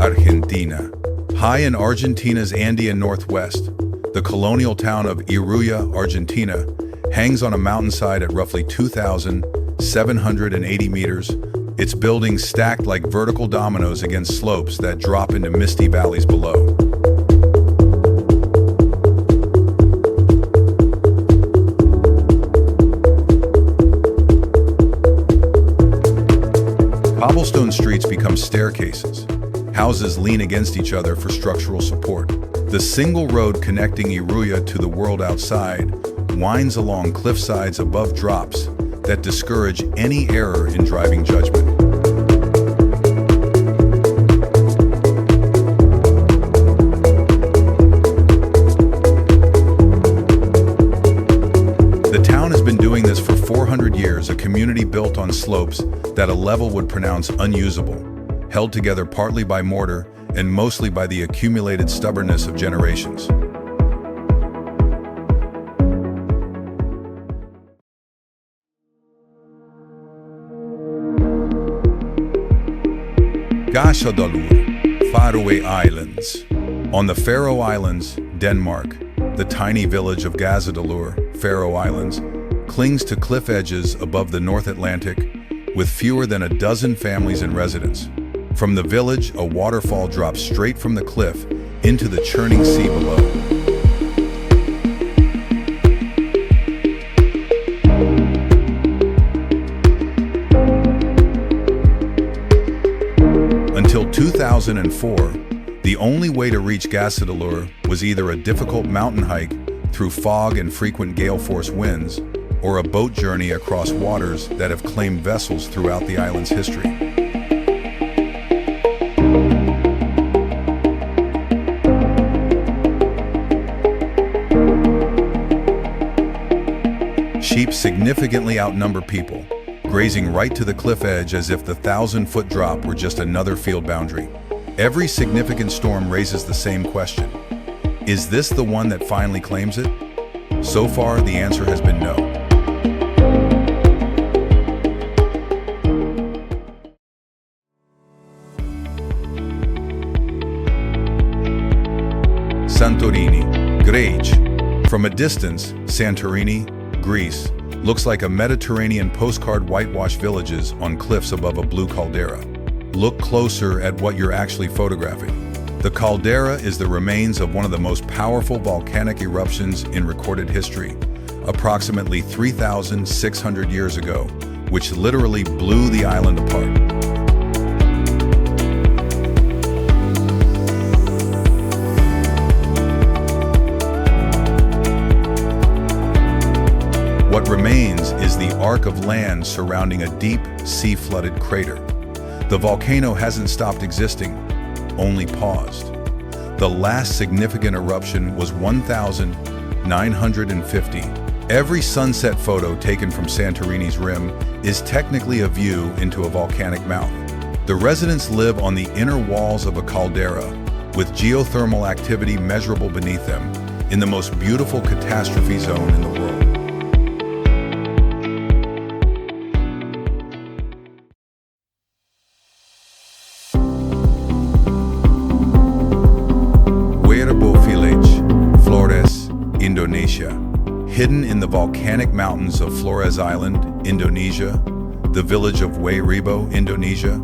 Argentina. High in Argentina's Andean northwest, the colonial town of Iruya, Argentina, hangs on a mountainside at roughly 2,000 780 meters, its buildings stacked like vertical dominoes against slopes that drop into misty valleys below. Cobblestone streets become staircases. Houses lean against each other for structural support. The single road connecting Iruya to the world outside winds along cliff sides above drops that discourage any error in driving judgment. The town has been doing this for 400 years, a community built on slopes that a level would pronounce unusable, held together partly by mortar and mostly by the accumulated stubbornness of generations. Gassadalur, Faroe Islands. On the Faroe Islands, Denmark, the tiny village of Gassadalur, Faroe Islands, clings to cliff edges above the North Atlantic with fewer than a dozen families and residents. From the village, a waterfall drops straight from the cliff into the churning sea below. Until 2004, the only way to reach Gassadalur was either a difficult mountain hike through fog and frequent gale-force winds, or a boat journey across waters that have claimed vessels throughout the island's history. Sheep significantly outnumber people, grazing right to the cliff edge as if the 1,000-foot drop were just another field boundary. Every significant storm raises the same question. Is this the one that finally claims it? So far, the answer has been no. Santorini, Greece. From a distance, Santorini, Greece, looks like a Mediterranean postcard whitewashed villages on cliffs above a blue caldera. Look closer at what you're actually photographing. The caldera is the remains of one of the most powerful volcanic eruptions in recorded history, approximately 3,600 years ago, which literally blew the island apart. What remains is the arc of land surrounding a deep, sea-flooded crater. The volcano hasn't stopped existing, only paused. The last significant eruption was 1,950. Every sunset photo taken from Santorini's rim is technically a view into a volcanic mouth. The residents live on the inner walls of a caldera, with geothermal activity measurable beneath them, in the most beautiful catastrophe zone in the world. Indonesia. Hidden in the volcanic mountains of Flores Island, Indonesia, the village of Wairibo, Indonesia,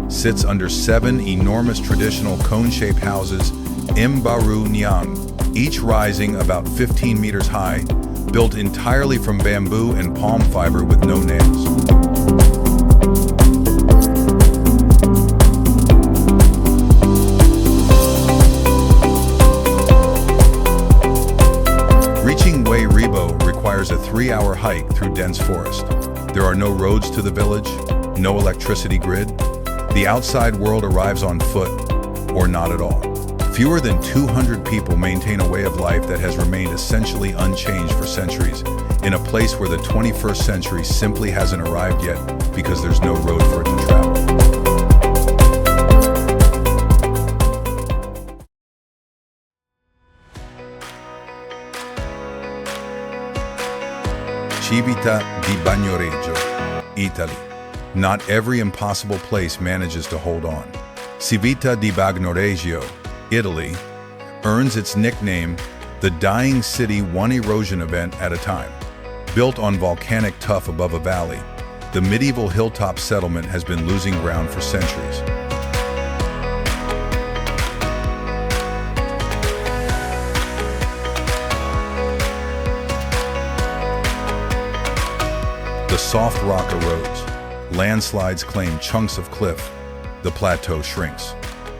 sits under 7 enormous traditional cone-shaped houses, Mbaru Nyang, each rising about 15 meters high, built entirely from bamboo and palm fiber with no nails. A 3-hour hike through dense forest. There are no roads to the village, no electricity grid. The outside world arrives on foot, or not at all. Fewer than 200 people maintain a way of life that has remained essentially unchanged for centuries, in a place where the 21st century simply hasn't arrived yet because there's no road for it to travel. Civita di Bagnoregio, Italy. Not every impossible place manages to hold on. Civita di Bagnoregio, Italy, earns its nickname, the dying city one erosion event at a time. Built on volcanic tuff above a valley, The medieval hilltop settlement has been losing ground for centuries. The soft rock erodes. Landslides claim chunks of cliff. The plateau shrinks.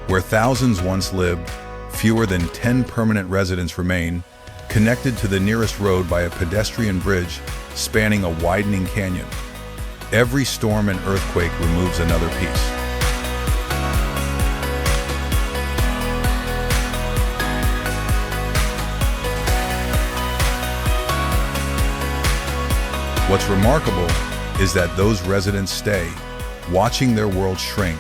Where thousands once lived, fewer than 10 permanent residents remain, connected to the nearest road by a pedestrian bridge spanning a widening canyon. Every storm and earthquake removes another piece. What's remarkable is that those residents stay, watching their world shrink,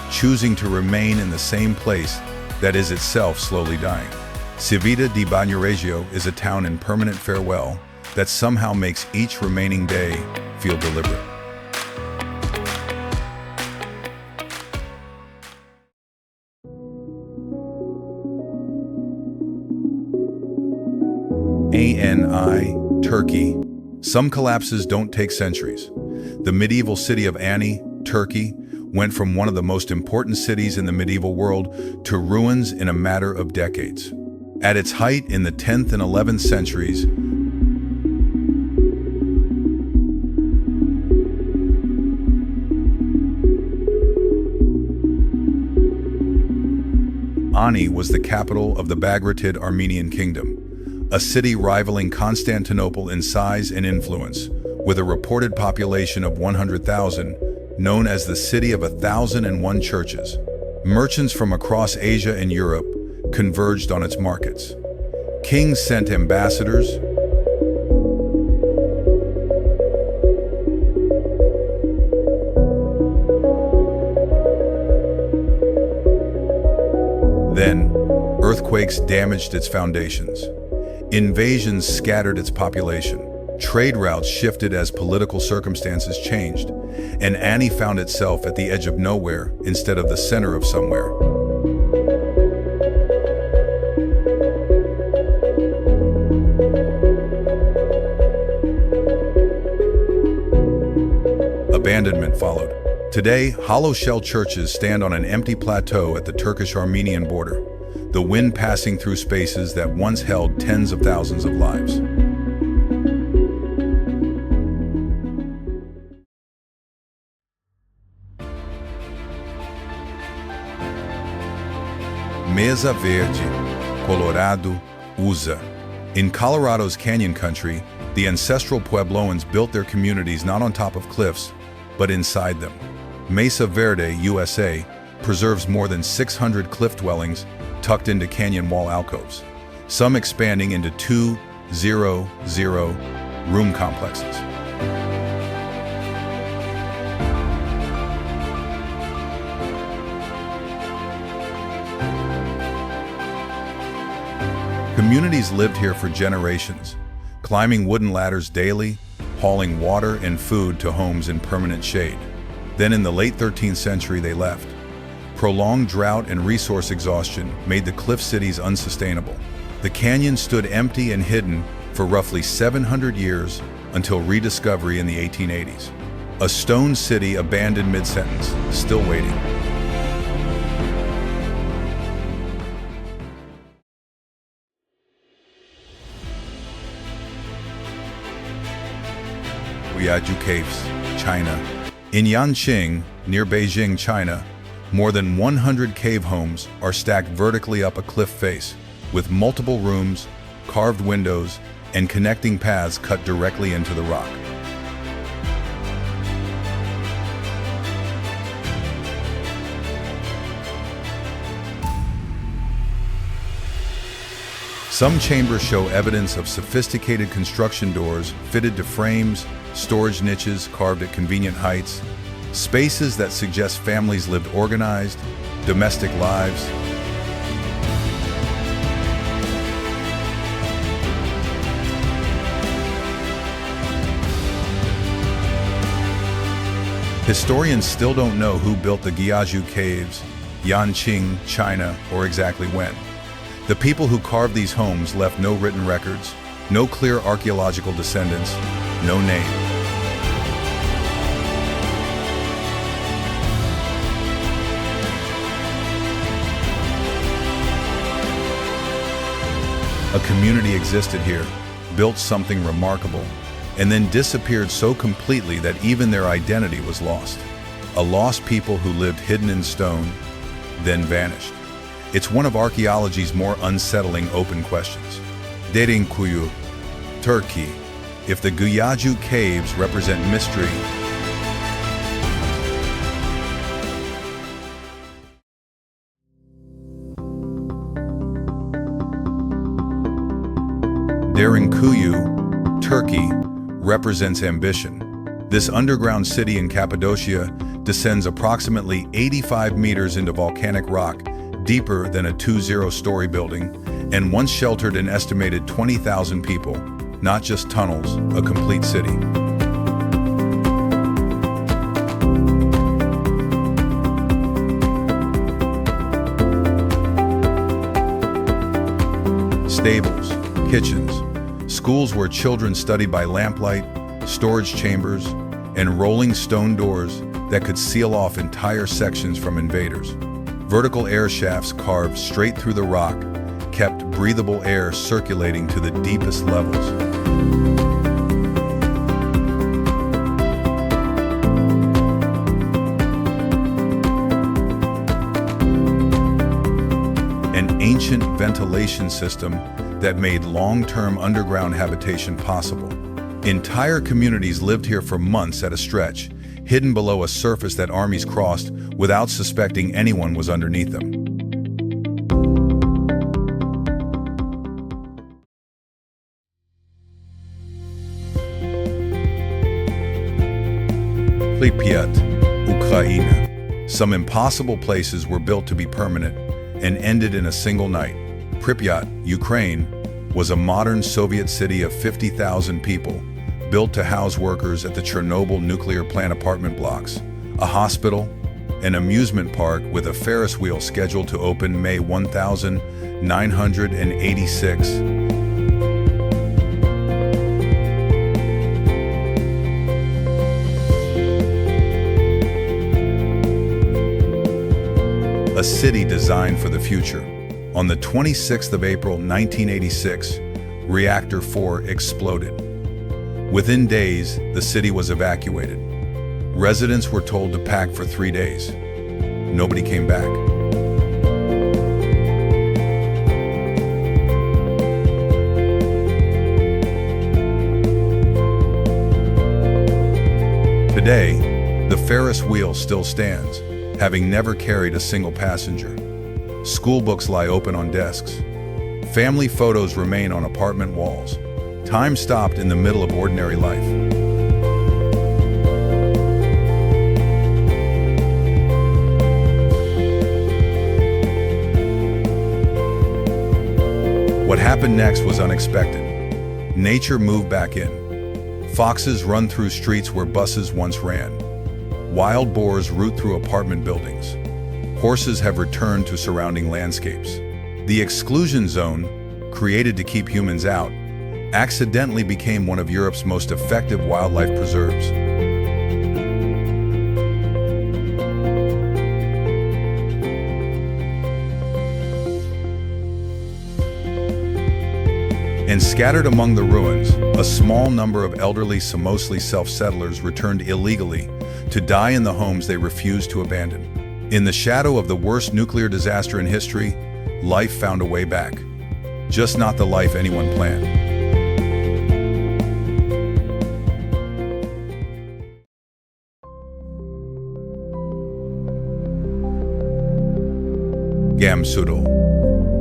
choosing to remain in the same place that is itself slowly dying. Civita di Bagnoregio is a town in permanent farewell that somehow makes each remaining day feel deliberate. ANI, Turkey. Some collapses don't take centuries. The medieval city of Ani, Turkey, went from one of the most important cities in the medieval world to ruins in a matter of decades. At its height in the 10th and 11th centuries, Ani was the capital of the Bagratid Armenian kingdom, a city rivaling Constantinople in size and influence, with a reported population of 100,000, known as the City of 1,001 Churches. Merchants from across Asia and Europe converged on its markets. Kings sent ambassadors, then earthquakes damaged its foundations. Invasions scattered its population. Trade routes shifted as political circumstances changed, and Ani found itself at the edge of nowhere instead of the center of somewhere. Abandonment followed. Today, hollow shell churches stand on an empty plateau at the Turkish-Armenian border, the wind passing through spaces that once held tens of thousands of lives. Mesa Verde, Colorado, USA. In Colorado's canyon country, the ancestral Puebloans built their communities not on top of cliffs, but inside them. Mesa Verde, USA, preserves more than 600 cliff dwellings tucked into canyon wall alcoves, some expanding into 200-room complexes. Communities lived here for generations, climbing wooden ladders daily, hauling water and food to homes in permanent shade. Then in the late 13th century, they left. Prolonged drought and resource exhaustion made the cliff cities unsustainable. The canyon stood empty and hidden for roughly 700 years until rediscovery in the 1880s. A stone city abandoned mid-sentence, still waiting. Guiyaju Caves, China. In Yanqing, near Beijing, China, more than 100 cave homes are stacked vertically up a cliff face, with multiple rooms, carved windows, and connecting paths cut directly into the rock. Some chambers show evidence of sophisticated construction doors fitted to frames, storage niches carved at convenient heights, spaces that suggest families lived organized, domestic lives. Historians still don't know who built the Guiyaju Caves, Yanqing, China, or exactly when. The people who carved these homes left no written records, no clear archaeological descendants, no name. A community existed here, built something remarkable, and then disappeared so completely that even their identity was lost. A lost people who lived hidden in stone, then vanished. It's one of archaeology's more unsettling open questions. Derinkuyu, Turkey. If the Guyaju caves represent mystery, Derinkuyu, Turkey, represents ambition. This underground city in Cappadocia descends approximately 85 meters into volcanic rock, deeper than a 20-story building, and once sheltered an estimated 20,000 people, not just tunnels, a complete city. Stables, kitchens, schools where children studied by lamplight, storage chambers, and rolling stone doors that could seal off entire sections from invaders. Vertical air shafts carved straight through the rock kept breathable air circulating to the deepest levels. An ancient ventilation system that made long-term underground habitation possible. Entire communities lived here for months at a stretch, hidden below a surface that armies crossed without suspecting anyone was underneath them. Pripyat, Ukraine. Some impossible places were built to be permanent and ended in a single night. Pripyat, Ukraine, was a modern Soviet city of 50,000 people, built to house workers at the Chernobyl nuclear plant apartment blocks, a hospital, an amusement park with a Ferris wheel scheduled to open May 1986. A city designed for the future. On the 26th of April 1986, Reactor 4 exploded. Within days, the city was evacuated. Residents were told to pack for 3 days. Nobody came back. Today, the Ferris wheel still stands, having never carried a single passenger. School books lie open on desks. Family photos remain on apartment walls. Time stopped in the middle of ordinary life. What happened next was unexpected. Nature moved back in. Foxes run through streets where buses once ran. Wild boars root through apartment buildings. Horses have returned to surrounding landscapes. The exclusion zone, created to keep humans out, accidentally became one of Europe's most effective wildlife preserves. And scattered among the ruins, a small number of elderly, mostly self-settlers returned illegally to die in the homes they refused to abandon. In the shadow of the worst nuclear disaster in history, life found a way back. Just not the life anyone planned. Gamsudal,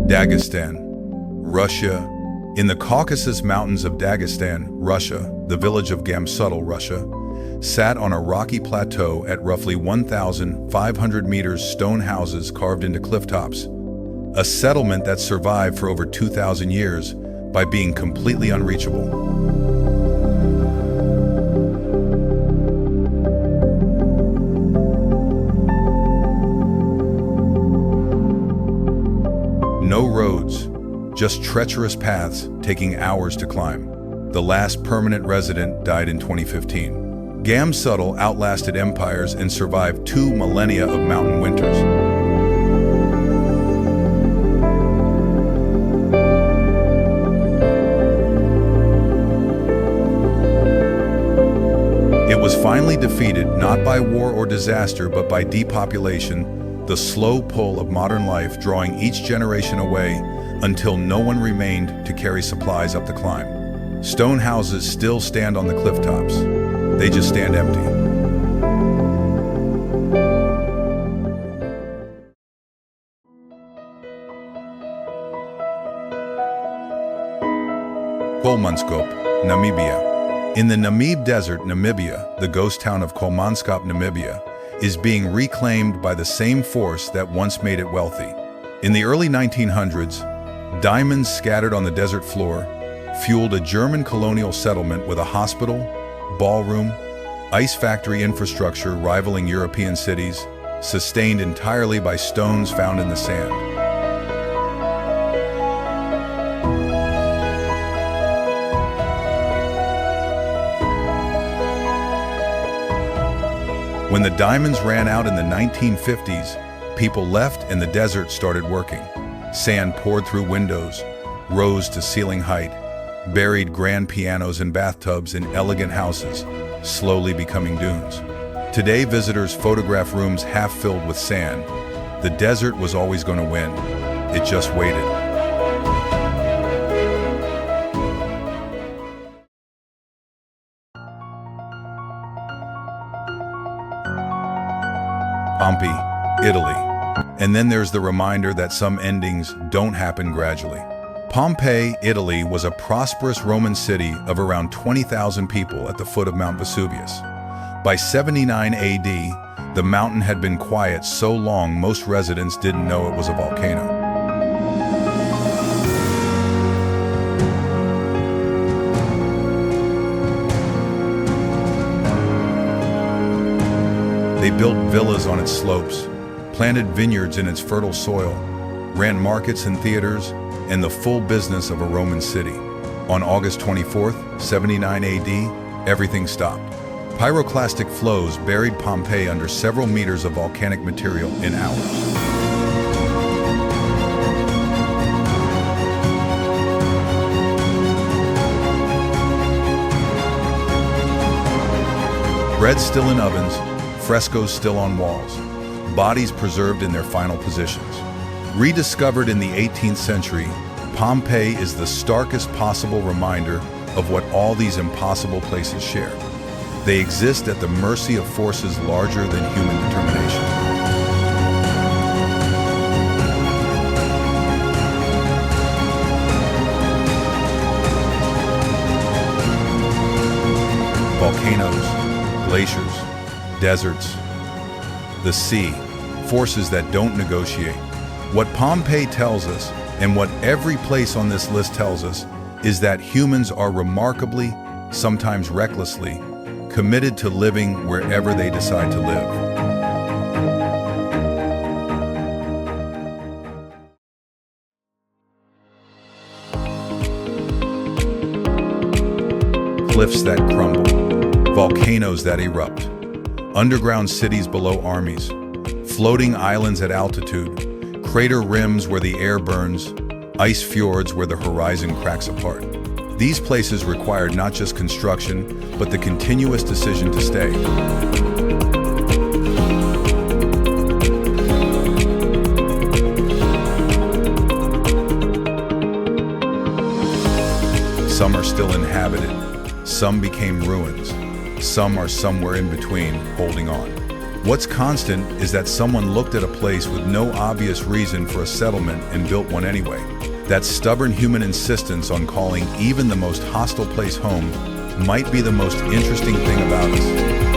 Dagestan, Russia. In the Caucasus Mountains of Dagestan, Russia, the village of Gamsudal, Russia, sat on a rocky plateau at roughly 1,500 meters, stone houses carved into cliff tops. A settlement that survived for over 2,000 years by being completely unreachable. No roads, just treacherous paths taking hours to climb. The last permanent resident died in 2015. Gamsudal outlasted empires and survived 2 millennia of mountain winters. was finally defeated not by war or disaster, but by depopulation, the slow pull of modern life drawing each generation away until no one remained to carry supplies up the climb. Stone houses still stand on the cliff tops. They just stand empty. Kolmanskop, Namibia. In the Namib Desert, Namibia, the ghost town of Kolmanskop, Namibia, is being reclaimed by the same force that once made it wealthy. In the early 1900s, diamonds scattered on the desert floor fueled a German colonial settlement with a hospital, ballroom, ice factory infrastructure rivaling European cities, sustained entirely by stones found in the sand. When the diamonds ran out in the 1950s, people left and the desert started working. Sand poured through windows, rose to ceiling height, buried grand pianos and bathtubs in elegant houses, slowly becoming dunes. Today, visitors photograph rooms half filled with sand. The desert was always going to win. It just waited. Pompeii, Italy. And then there's the reminder that some endings don't happen gradually. Pompeii, Italy was a prosperous Roman city of around 20,000 people at the foot of Mount Vesuvius. By 79 AD, the mountain had been quiet so long most residents didn't know it was a volcano. They built villas on its slopes, planted vineyards in its fertile soil, ran markets and theaters, and the full business of a Roman city. On August 24th, 79 AD, everything stopped. Pyroclastic flows buried Pompeii under several meters of volcanic material in hours. Bread still in ovens, frescoes still on walls, bodies preserved in their final positions. Rediscovered in the 18th century, Pompeii is the starkest possible reminder of what all these impossible places share. They exist at the mercy of forces larger than human determination. Volcanoes, glaciers, deserts, the sea, forces that don't negotiate. What Pompeii tells us, and what every place on this list tells us, is that humans are remarkably, sometimes recklessly, committed to living wherever they decide to live. Cliffs that crumble, volcanoes that erupt, underground cities below armies, floating islands at altitude, crater rims where the air burns, ice fjords where the horizon cracks apart. These places required not just construction, but the continuous decision to stay. Some are still inhabited, some became ruins, some are somewhere in between, holding on. What's constant is that someone looked at a place with no obvious reason for a settlement and built one anyway. That stubborn human insistence on calling even the most hostile place home might be the most interesting thing about us.